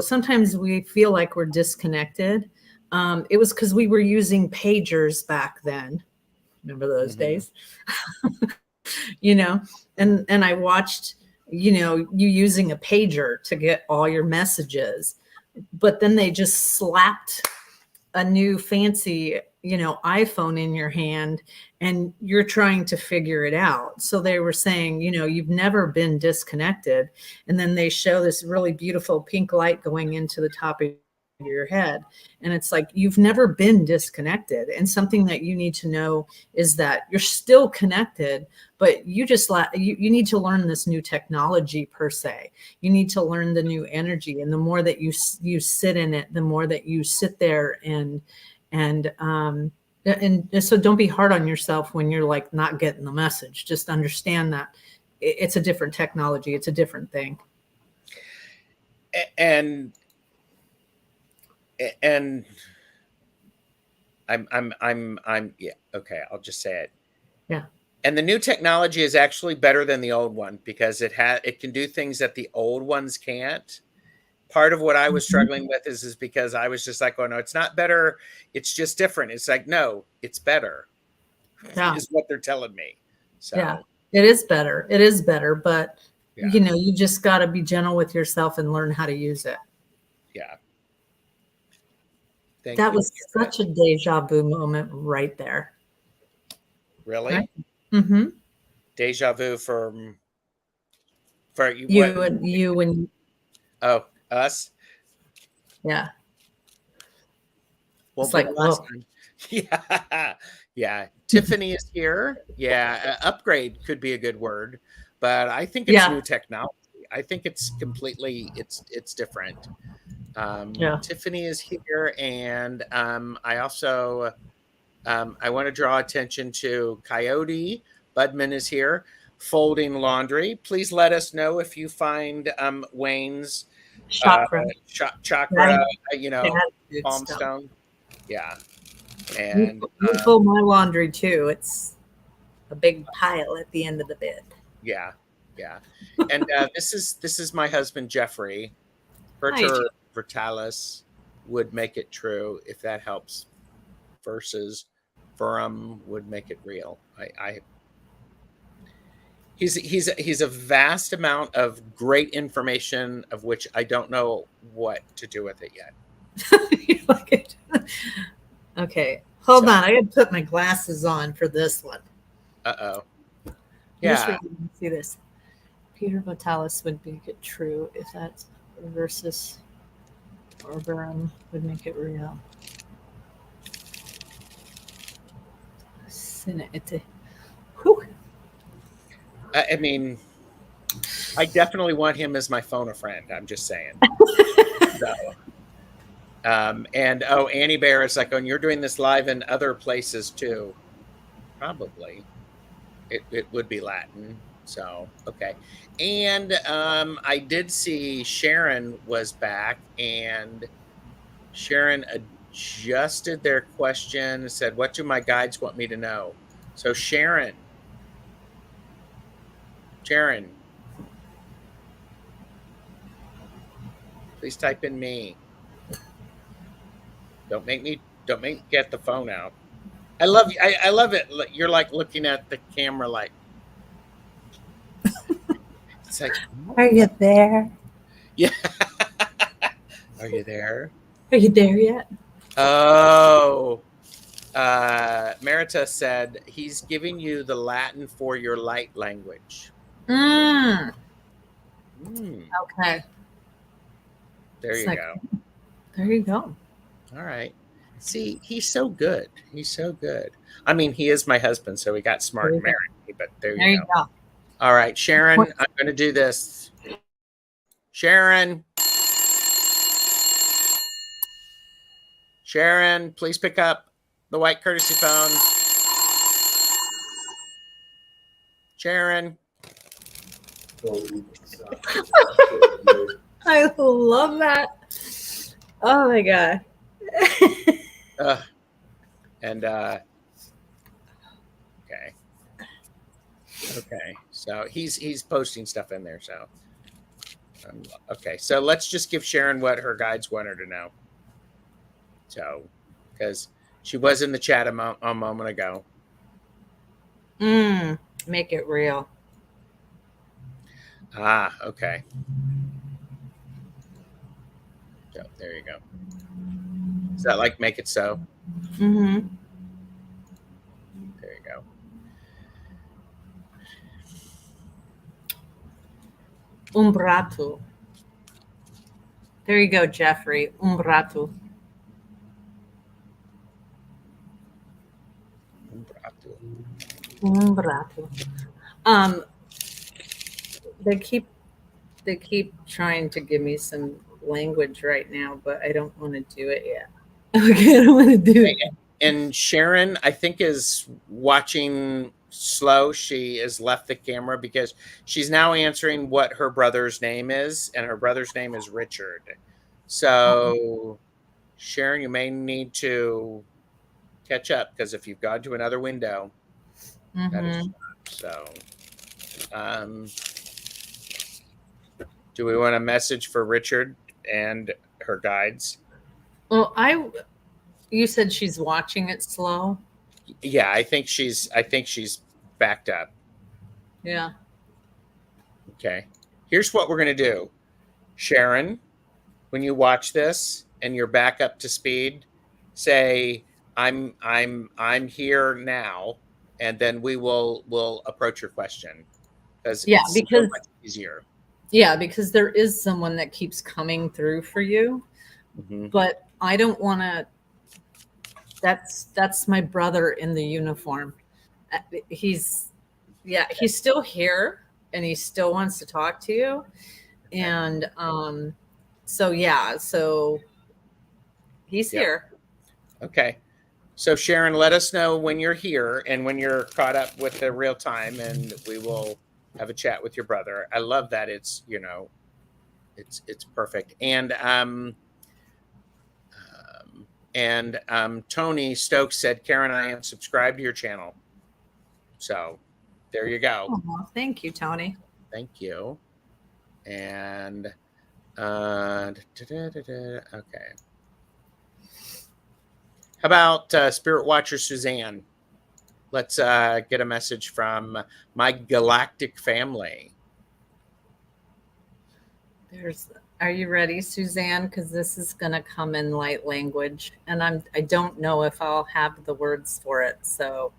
sometimes we feel like we're disconnected. It was because we were using pagers back then. Remember those days? And I watched, you using a pager to get all your messages, but then they just slapped a new fancy, iPhone in your hand, and you're trying to figure it out. So they were saying, you've never been disconnected. And then they show this really beautiful pink light going into the top of your head. And it's like, you've never been disconnected. And something that you need to know is that you're still connected, but you need to learn this new technology per se. You need to learn the new energy. And the more that you sit in it, the more that you sit there and so don't be hard on yourself when you're like not getting the message. Just understand that it's a different technology. It's a different thing. And I'm yeah, okay, I'll just say it. Yeah. And the new technology is actually better than the old one, because it can do things that the old ones can't. Part of what I was struggling with is because I was just like, oh no, it's not better. It's just different. It's like, no, it's better. Yeah. Is what they're telling me. So yeah, it is better. It is better, but you just got to be gentle with yourself and learn how to use it. Yeah. That was such a deja vu moment right there. Really? Right? Mm-hmm. Deja vu for you. You and oh, us. Yeah. Well, it's like last time. Yeah. Yeah. Tiffany is here. Yeah. Upgrade could be a good word, but I think it's new technology. I think it's completely, it's different. Tiffany is here. And I also, I want to draw attention to Coyote. Budman is here, folding laundry. Please let us know if you find Wayne's chakra, palm stone. Yeah. And you fold my laundry too. It's a big pile at the end of the bed. Yeah, yeah. And this is my husband Jeffrey. Hi, Pertur Vertalis would make it true if that helps. Versus Verum would make it real. He's a vast amount of great information of which I don't know what to do with it yet. Okay, hold So, on. I got to put my glasses on for this one. uh-oh. Just Yeah. wait, you can see this. Peter Vitalis would make it true if that's versus Orberum would make it real. Whew. I mean, I definitely want him as my phone a friend. I'm just saying. So, and oh, Annie Bear is like, oh, you're doing this live in other places too. Probably. It would be Latin. So, okay. And I did see Sharon was back, and Sharon adjusted their question, said, what do my guides want me to know? So Sharon, please type in me. Don't make get the phone out. I love you. I love it. You're like looking at the camera like, it's like, Are you there? yeah. Are you there? Are you there yet? Oh, Merita said he's giving you the Latin for your light language. Mm. Mm, Okay. there you go. There you go. All right. See, he's so good. He's so good. I mean, he is my husband, so he got smart and married me, but there you go. All right, Sharon, I'm going to do this. Sharon, please pick up the white courtesy phone. Sharon. I love that. Oh my God. And okay. So he's posting stuff in there. So okay. So let's just give Sharon what her guides want her to know. So because she was in the chat a moment ago. Make it real. Ah, okay. So there you go. Is that like make it so? Mm-hmm. There you go. Umbrato. There you go, Jeffrey. Umbrato. Umbrato. They keep trying to give me some language right now, but I don't want to do it yet. Okay, I don't want to do it. And Sharon, I think, is watching slow. She has left the camera because she's now answering what her brother's name is, and her brother's name is Richard. So, Sharon, you may need to catch up because if you've gone to another window, that is so. Do we want a message for Richard and her guides? Well, you said she's watching it slow. Yeah, I think she's backed up. Yeah. Okay. Here's what we're going to do. Sharon, when you watch this and you're back up to speed, say I'm here now, and then we'll approach your question because it's so much easier. Yeah, because there is someone that keeps coming through for you, but I don't want to. That's my brother in the uniform. He's still here and he still wants to talk to you, and so he's here. Okay. So Sharon, let us know when you're here and when you're caught up with the real time, and we will have a chat with your brother. I love that. It's it's perfect. And Tony Stokes said, Karen, I am subscribed to your channel. So There you go. Oh, thank you, Tony. Thank you. And okay. How about Spirit Watcher Suzanne? Let's get a message from my galactic family. Are you ready, Suzanne? Because this is going to come in light language, and I don't know if I'll have the words for it. So,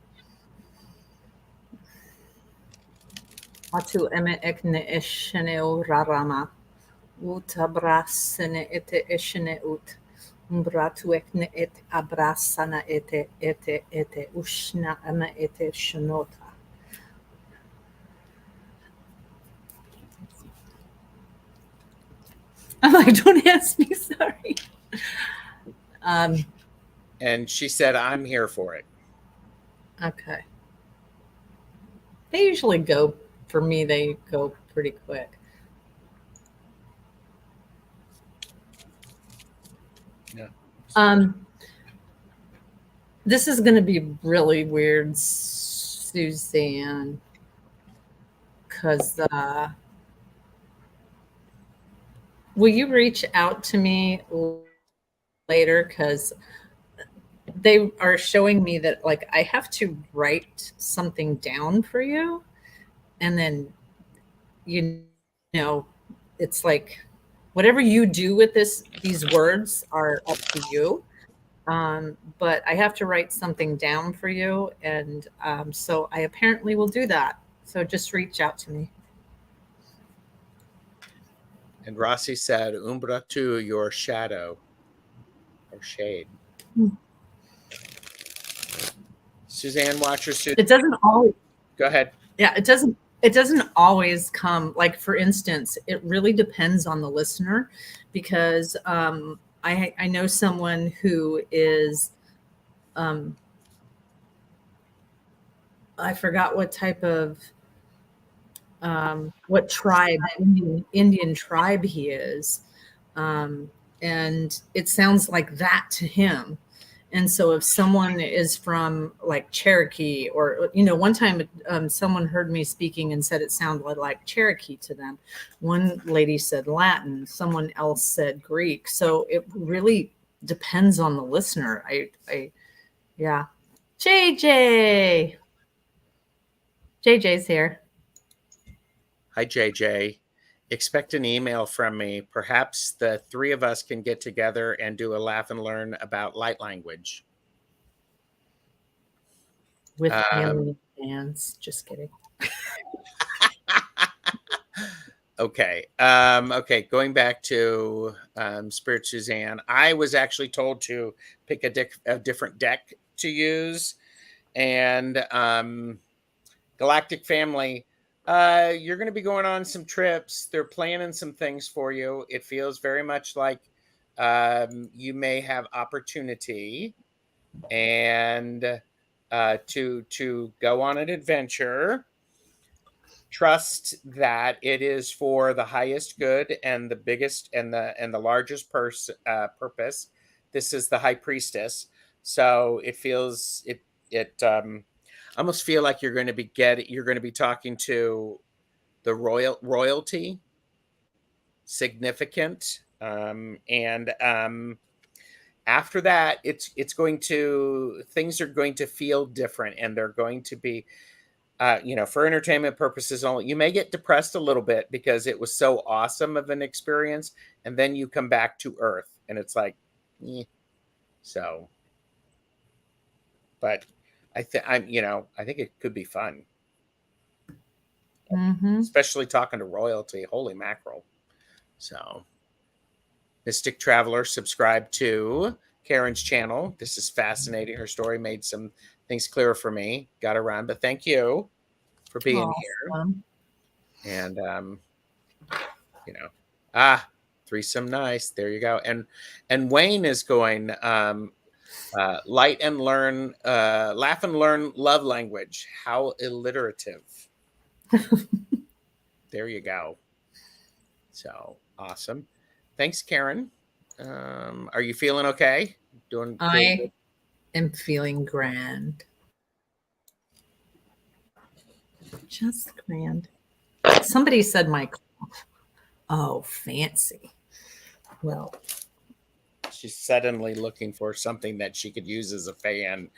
Atu eme ekne ishene urarama, utabrasene ete ishene ut, umbratu ekne et abrasana ete ushna eme ete shanota. I'm like, don't ask me, sorry. And she said, I'm here for it. Okay. They usually go, for me, they go pretty quick. Yeah. This is going to be really weird, Suzanne, because will you reach out to me later? Because they are showing me that, like, I have to write something down for you, and then, you know, it's like whatever you do with these words are up to you. But I have to write something down for you, and so I apparently will do that. So just reach out to me. And Rossi said, Umbra to your shadow or shade. Suzanne Watcher. It doesn't always. Go ahead. Yeah, it doesn't always come. Like, for instance, it really depends on the listener, because I know someone who is I forgot what type of what tribe, Indian tribe he is, and it sounds like that to him. And so if someone is from like Cherokee, or, one time someone heard me speaking and said it sounded like Cherokee to them. One lady said Latin, someone else said Greek. So it really depends on the listener. Yeah. JJ's here. Hi, JJ. Expect an email from me. Perhaps the three of us can get together and do a laugh and learn about light language. With alien fans. Just kidding. Okay. Okay. Going back to Spirit Suzanne, I was actually told to pick a different deck to use. And Galactic Family, you're going to be going on some trips. They're planning some things for you. It feels very much like you may have opportunity and to go on an adventure. Trust that it is for the highest good and the biggest and the largest purpose. This is the High Priestess, so it feels it almost feel like you're going to be talking to the royalty, significant, and after that, things are going to feel different, and they're going to be, for entertainment purposes only. You may get depressed a little bit because it was so awesome of an experience, and then you come back to Earth, and it's like, so. But I think it could be fun, especially talking to royalty. Holy mackerel! So, Mystic Traveler, subscribe to Karen's channel. This is fascinating. Her story made some things clearer for me. Got around, but thank you for being here. And threesome, nice. There you go. And Wayne is going light and learn, laugh and learn love language. How alliterative. There you go. So awesome. Thanks, Karen. Are you feeling okay? Doing I am feeling grand. Just grand. Somebody said my cough. Oh, fancy. Well, She's suddenly looking for something that she could use as a fan.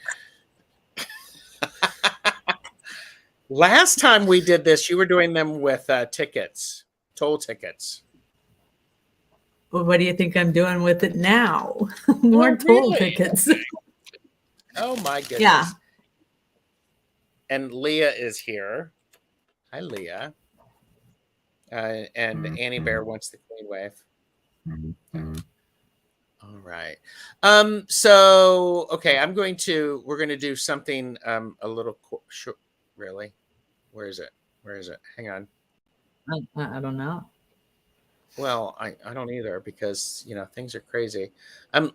Last time we did this, you were doing them with tickets, toll tickets. well, what do you think I'm doing with it now? More Oh, toll really? tickets. Okay. Oh my goodness. Yeah. And Leah is here. Hi, Leah. And Annie Bear wants the queen wave. All right. So okay, we're going to do something a little short. Really? Where is it? Where is it? Hang on. I don't know. Well, I don't either, because things are crazy. I'm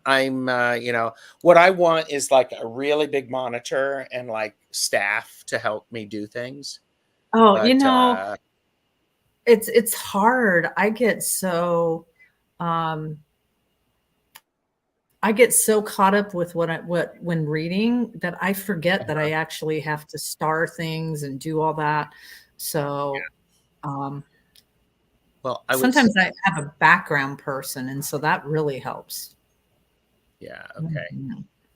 what I want is like a really big monitor and like staff to help me do things. Oh, But it's hard. Um I get so caught up with what when reading that I forget that I actually have to star things and do all that. So well, sometimes I have a background person, and so that really helps. Yeah. Okay.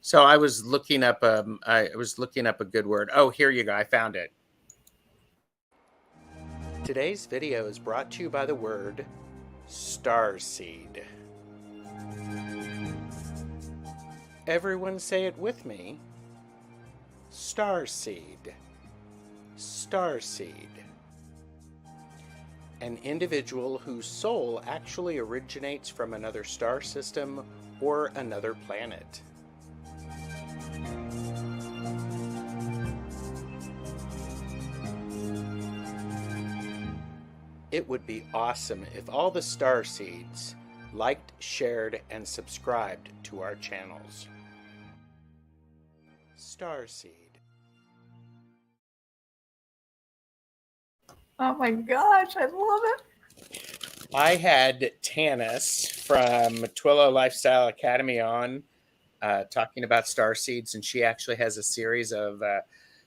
So I was looking up a good word. Oh, here you go. I found it. Today's video is brought to you by the word starseed. Everyone say it with me. Starseed. Starseed. An individual whose soul actually originates from another star system or another planet. It would be awesome if all the starseeds liked, shared, and subscribed to our channels. Starseed. Oh my gosh, I love it. I had Tanis from Twillo Lifestyle Academy on talking about starseeds, and she actually has a series of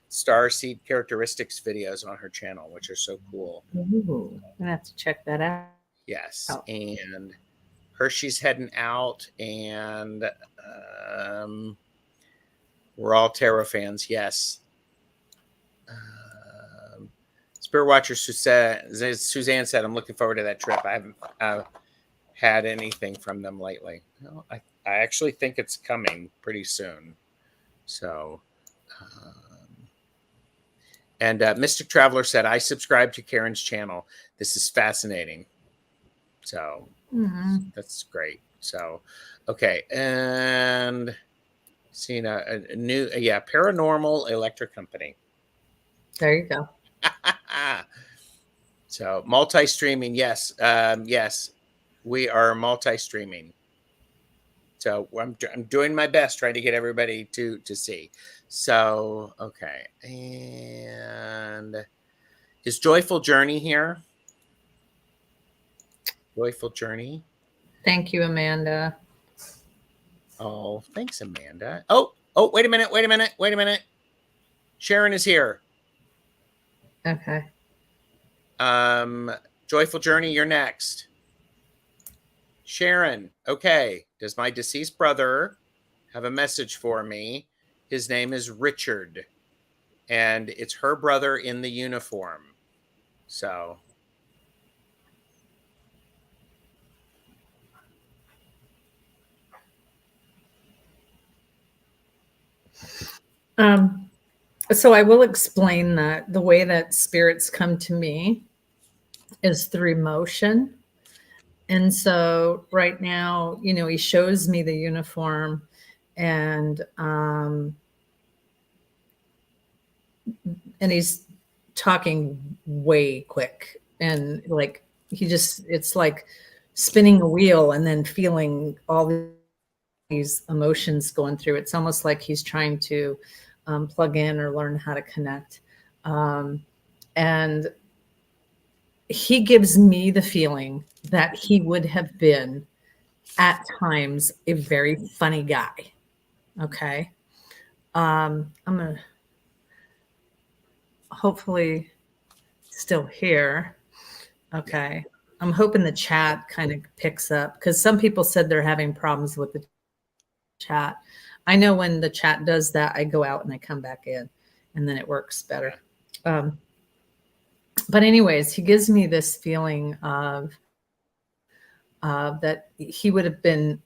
starseed characteristics videos on her channel, which are so cool. Ooh, I'm gonna have to check that out. Yes, and Hershey's heading out, and we're all tarot fans. Yes. Spirit Watcher Suzanne said, "I'm looking forward to that trip. I haven't had anything from them lately. No, I actually think it's coming pretty soon." So, and Mystic Traveler said, "I subscribe to Karen's channel. This is fascinating." So that's great. So, okay, and seeing a new paranormal electric company. There you go. So multi-streaming, yes, yes, we are multi-streaming. So I'm doing my best trying to get everybody to see. So okay, and is Joyful Journey here? Joyful Journey. Thank you, Amanda. Oh, thanks, Amanda. Oh, wait a minute. Sharon is here. Okay. Joyful Journey, you're next. Sharon, okay. Does my deceased brother have a message for me? His name is Richard, and it's her brother in the uniform. So. So I will explain that the way that spirits come to me is through emotion. And so right now, he shows me the uniform, and he's talking way quick, and like it's like spinning a wheel and then feeling all these emotions going through. It's almost like he's trying to plug in or learn how to connect. And he gives me the feeling that he would have been at times a very funny guy. Okay. I'm gonna hopefully still here. Okay. I'm hoping the chat kind of picks up, because some people said they're having problems with the chat. I know when the chat does that, I go out and I come back in, and then it works better. But anyways, he gives me this feeling of that he would have been,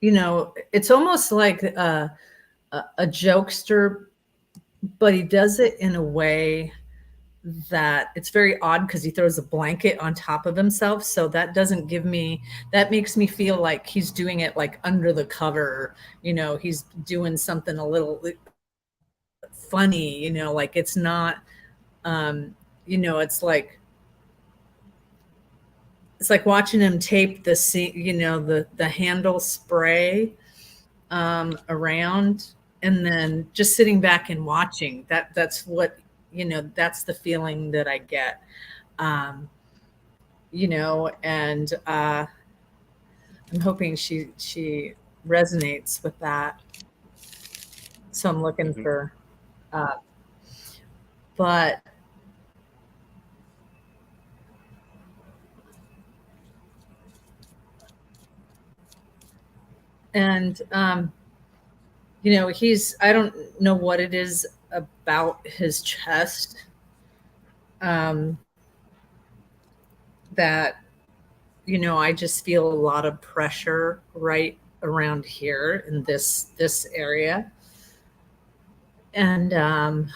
you know, it's almost like a jokester, but he does it in a way that it's very odd, because he throws a blanket on top of himself. So that doesn't give me, that makes me feel like he's doing it like under the cover, you know, he's doing something a little funny, you know, like it's not, you know, it's like watching him tape the, you know, the handle spray around, and then just sitting back and watching. That's what, you know, that's the feeling that I get. You know, and I'm hoping she resonates with that. So I'm looking for, but and you know, I don't know what it is about his chest that, you know, I just feel a lot of pressure right around here in this area. And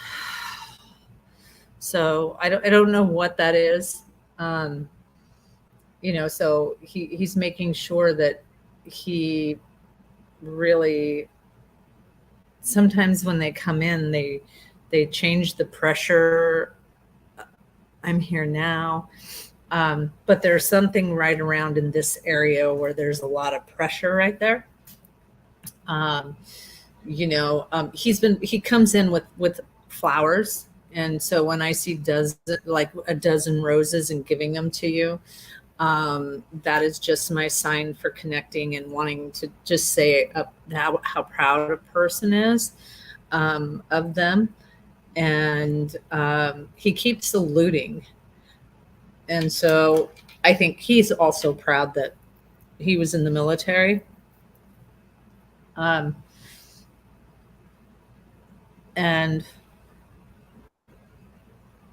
so I don't know what that is. You know, so he's making sure that he really, sometimes when they come in, they change the pressure. I'm here now. But there's something right around in this area where there's a lot of pressure right there. You know, he comes in with flowers. And so when I see like a dozen roses and giving them to you, that is just my sign for connecting and wanting to just say how proud a person is of them. And he keeps saluting. And so I think he's also proud that he was in the military. And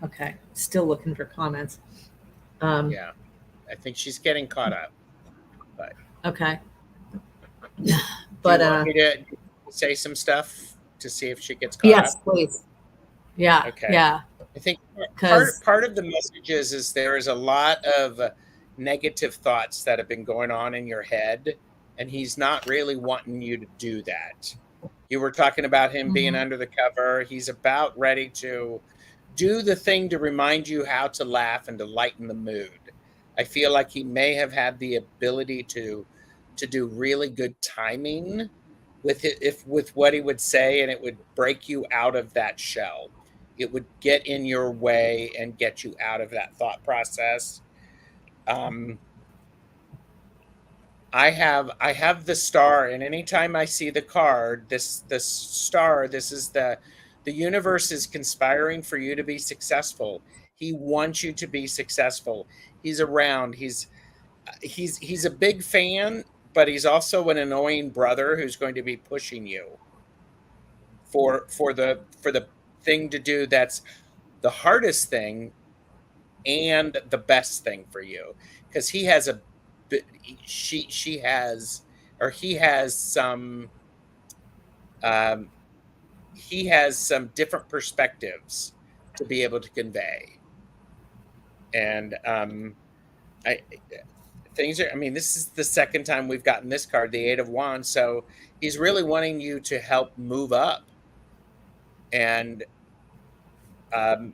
okay, still looking for comments. Yeah, I think she's getting caught up. But okay. But do you want me to say some stuff to see if she gets caught up? Yes, please. Yeah. Okay. Yeah. I think part of the message is there is a lot of negative thoughts that have been going on in your head, and he's not really wanting you to do that. You were talking about him being under the cover. He's about ready to do the thing to remind you how to laugh and to lighten the mood. I feel like he may have had the ability to do really good timing with it, with what he would say, and it would break you out of that shell. It would get in your way and get you out of that thought process. I have the star, and anytime I see the card, this star, this is the universe is conspiring for you to be successful. He wants you to be successful. He's around. He's a big fan, but he's also an annoying brother who's going to be pushing you for the thing to do that's the hardest thing and the best thing for you, because he has she has, or he has some different perspectives to be able to convey. And I things are, I mean, this is the second time we've gotten this card, the Eight of Wands, so he's really wanting you to help move up and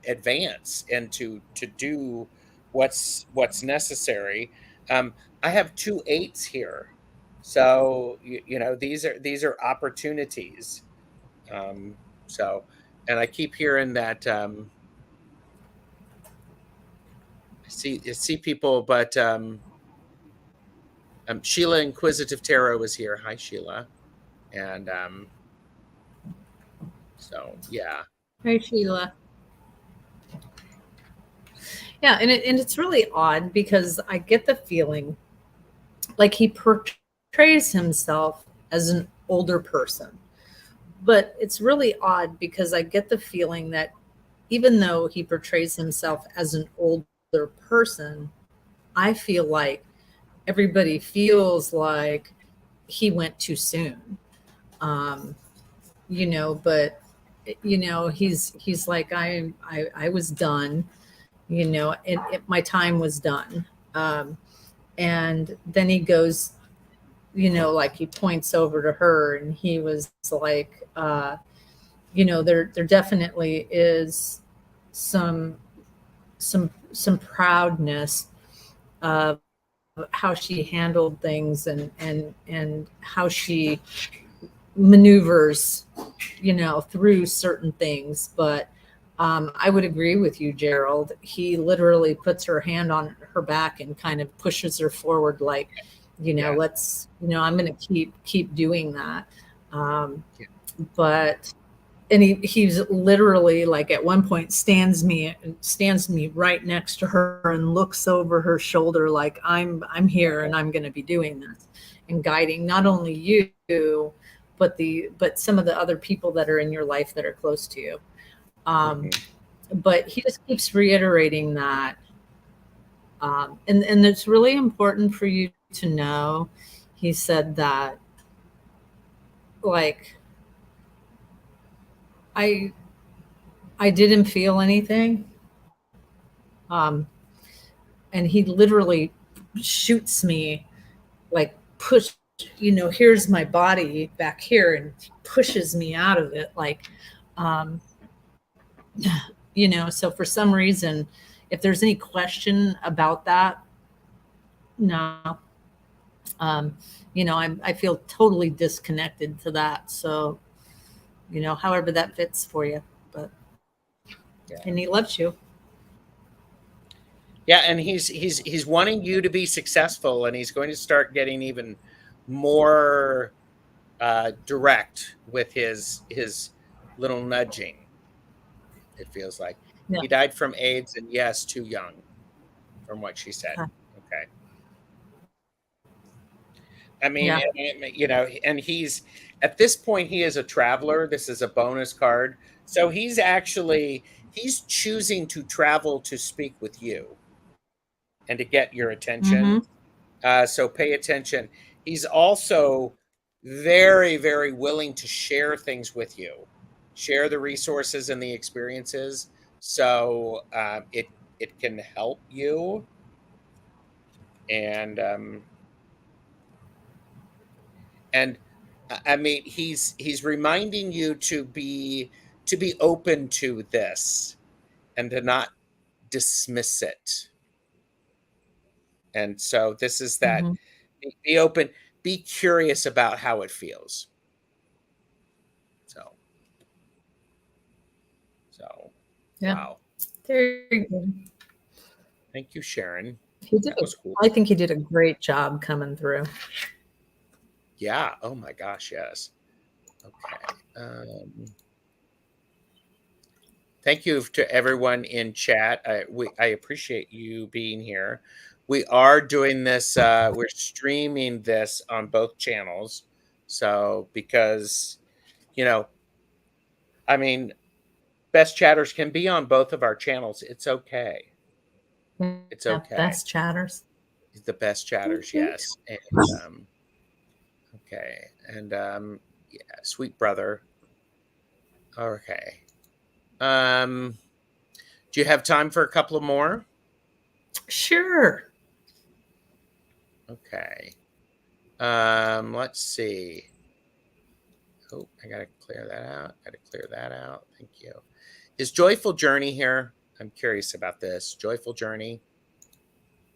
advance and to do what's necessary. I have 2 8s here, so you know, these are opportunities. So, and I keep hearing that I see people, but Sheila Inquisitive Tarot is here. Hi, Sheila. And so yeah. Hey, Sheila. Yeah, and it's really odd because I get the feeling like he portrays himself as an older person. But it's really odd because I get the feeling that even though he portrays himself as an older person, I feel like everybody feels like he went too soon. Um, but he's like I was done, my time was done. Um, and then he goes, like he points over to her and he was like, there definitely is some proudness of how she handled things and how she maneuvers, through certain things. But I would agree with you, Gerald. He literally puts her hand on her back and kind of pushes her forward, like, let's, I'm going to keep doing that. But and he's literally like at one point stands me right next to her and looks over her shoulder like I'm here and I'm going to be doing this and guiding not only you but some of the other people that are in your life that are close to you. But he just keeps reiterating that, and it's really important for you to know. He said that, like, I didn't feel anything. And he literally shoots me, like, push, here's my body back here, and pushes me out of it. Like, so for some reason, if there's any question about that, no, I feel totally disconnected to that. So, however that fits for you, but and he loves you. Yeah, and he's wanting you to be successful, and he's going to start getting even more direct with his little nudging. It feels like he died from AIDS, and yes, too young, from what she said. Okay. I mean, and he's at this point he is a traveler. This is a bonus card, so he's choosing to travel to speak with you and to get your attention. So pay attention. He's also very, very willing to share things with you, share the resources and the experiences. So it can help you. And I mean, he's reminding you to be open to this and to not dismiss it. And so this is that be open, be curious about how it feels. So yeah. Wow. Very good. Thank you, Sharon. That was cool. I think he did a great job coming through. Yeah. Oh my gosh. Yes. Okay. Thank you to everyone in chat. I appreciate you being here. We are doing this. We're streaming this on both channels. So because, I mean, best chatters can be on both of our channels. It's okay. It's okay. Best chatters. The best chatters, yes. And okay. And yeah, sweet brother. Okay. Do you have time for a couple of more? Sure. Okay. Let's see. Oh, I gotta clear that out. Thank you. Is Joyful Journey here? I'm curious about this. Joyful Journey.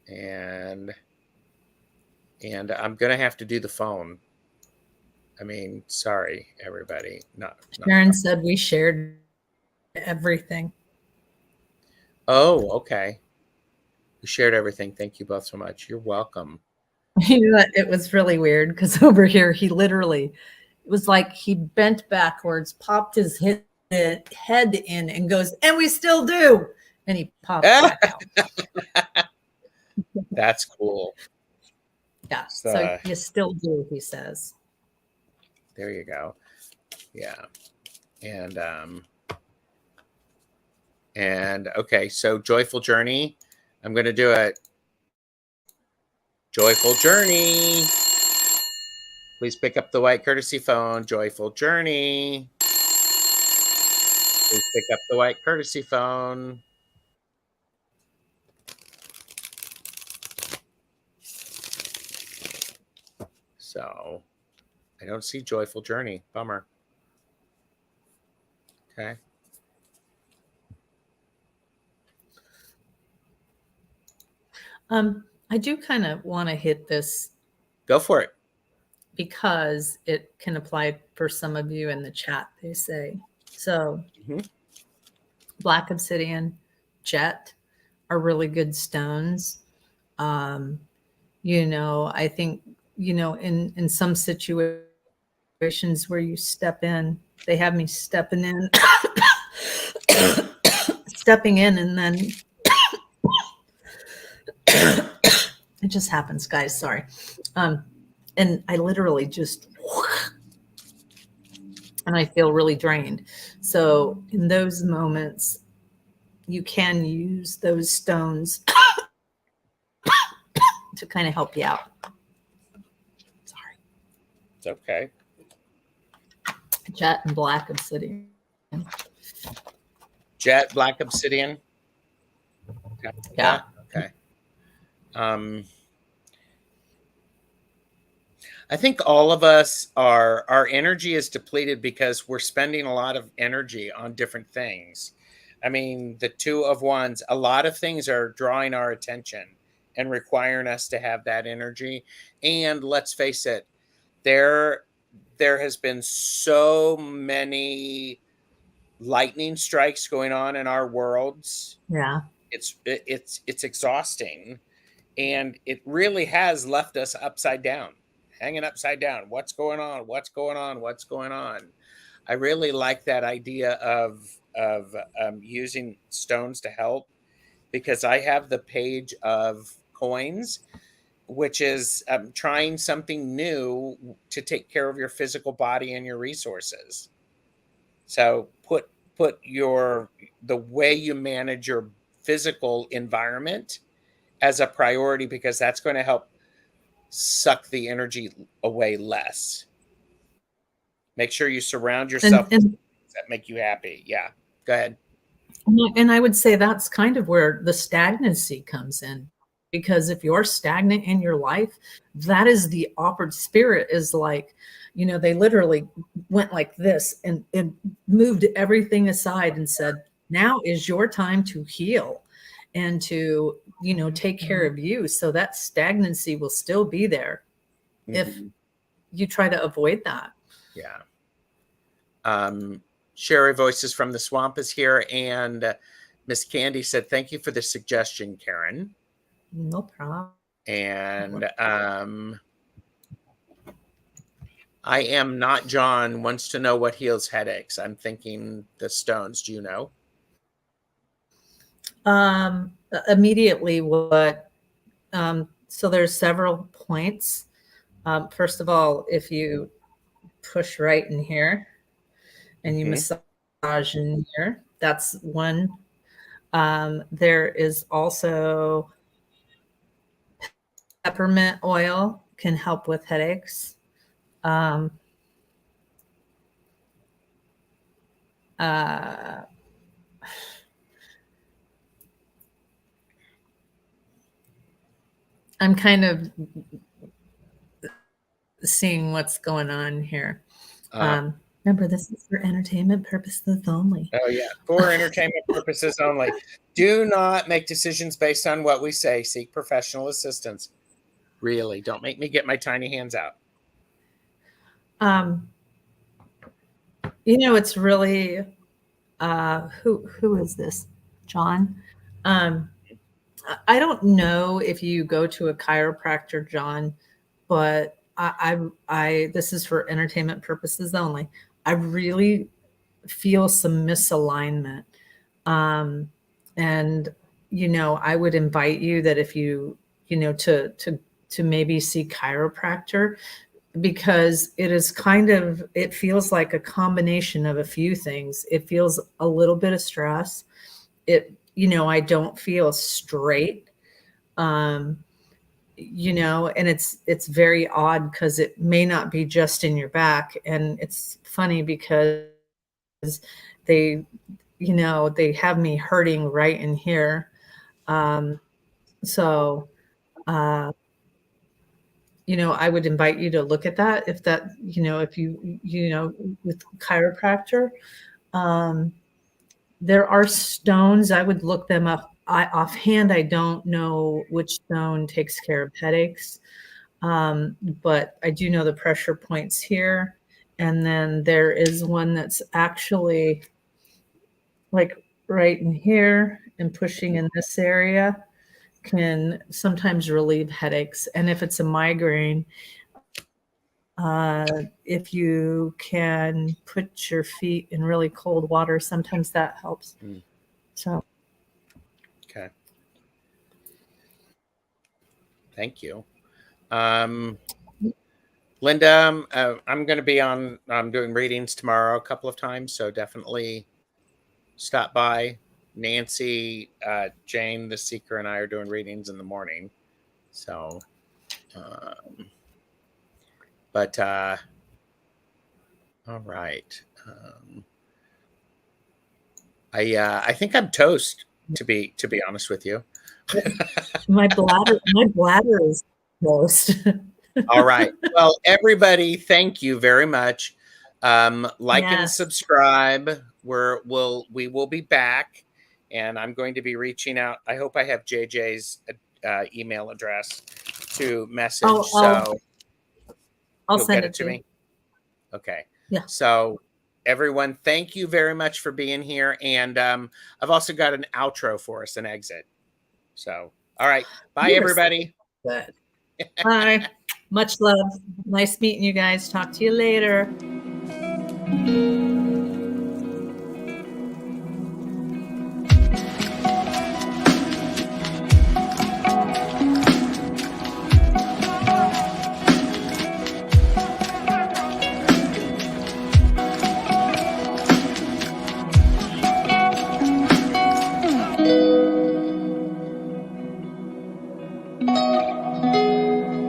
And I'm gonna have to do the phone. I mean, sorry, everybody. Sharon said we shared everything. Oh, okay. We shared everything. Thank you both so much. You're welcome. It was really weird because over here he literally, it was like he bent backwards, popped his head in, and goes, "And we still do." And he pops back out. That's cool. Yeah. So you still do, he says. There you go. Yeah. And okay, so joyful journey. I'm going to do it. Joyful journey. Please pick up the white courtesy phone. Joyful journey. Please pick up the white courtesy phone. So I don't see joyful journey. Bummer. Okay. I do kind of want to hit this. Go for it. Because it can apply for some of you in the chat, they say. So black obsidian, jet are really good stones. You know, I think, you know, in some situations where you step in, they have me stepping in, stepping in, and then it just happens, guys. Sorry. And I literally just, and I feel really drained. So in those moments, you can use those stones to kind of help you out. Sorry. It's okay. Jet and black obsidian. Jet, black obsidian. Okay. Yeah. Okay. I think all of us our energy is depleted because we're spending a lot of energy on different things. I mean, the two of wands, a lot of things are drawing our attention and requiring us to have that energy. And let's face it, there has been so many lightning strikes going on in our worlds. Yeah. It's exhausting, and it really has left us upside down, hanging upside down. What's going on? What's going on? What's going on? I really like that idea of using stones to help, because I have the page of coins, which is trying something new to take care of your physical body and your resources. So put the way you manage your physical environment as a priority, because that's going to help suck the energy away less. Make sure you surround yourself with things that make you happy. Yeah, go ahead. And I would say that's kind of where the stagnancy comes in, because if you're stagnant in your life, that is the opposite. Spirit is like, you know, they literally went like this and moved everything aside and said, now is your time to heal and to, you know, take care of you. So that stagnancy will still be there if you try to avoid that. Yeah. Sherry Voices from the Swamp is here, and Miss Candy said, thank you for the suggestion, Karen. No problem. And I am not John wants to know what heals headaches. I'm thinking the stones. Do you know? Immediately what, so there's several points. First of all, if you push right in here and you massage in here, that's one. There is also peppermint oil can help with headaches. I'm kind of seeing what's going on here. Remember, this is for entertainment purposes only. Oh, yeah. For entertainment purposes only. Do not make decisions based on what we say. Seek professional assistance. Really. Don't make me get my tiny hands out. You know, it's really, who is this? John? I don't know if you go to a chiropractor, John, but I this is for entertainment purposes only. I really feel some misalignment. And, you know, I would invite you that if you, you know, to maybe see chiropractor, because it is kind of, it feels like a combination of a few things. It feels a little bit of stress. It, you know, I don't feel straight. You know, and it's very odd because it may not be just in your back. And it's funny because they, you know, they have me hurting right in here. Um, so, uh, you know, I would invite you to look at that if that, you know, if you know, with chiropractor. Um, there are stones. I would look them up. Offhand, I don't know which stone takes care of headaches. But I do know the pressure points here. And then there is one that's actually like right in here and pushing in this area can sometimes relieve headaches. And if it's a migraine, if you can put your feet in really cold water, sometimes that helps. So, Okay. Thank you. Linda, I'm going to be on, I'm doing readings tomorrow a couple of times, so definitely stop by. Nancy, Jane, the Seeker, and I are doing readings in the morning. So, but all right. I think I'm toast, to be honest with you. my bladder is closed. All right. Well, everybody, thank you very much. Like and Yes. subscribe. We will be back, and I'm going to be reaching out. I hope I have JJ's email address to message. So I'll you'll send get it to you. me. Okay. Yeah. So everyone, thank you very much for being here. And I've also got an outro for us, an exit. So, all right. Bye, everybody. Good. Bye. Much love. Nice meeting you guys. Talk to you later.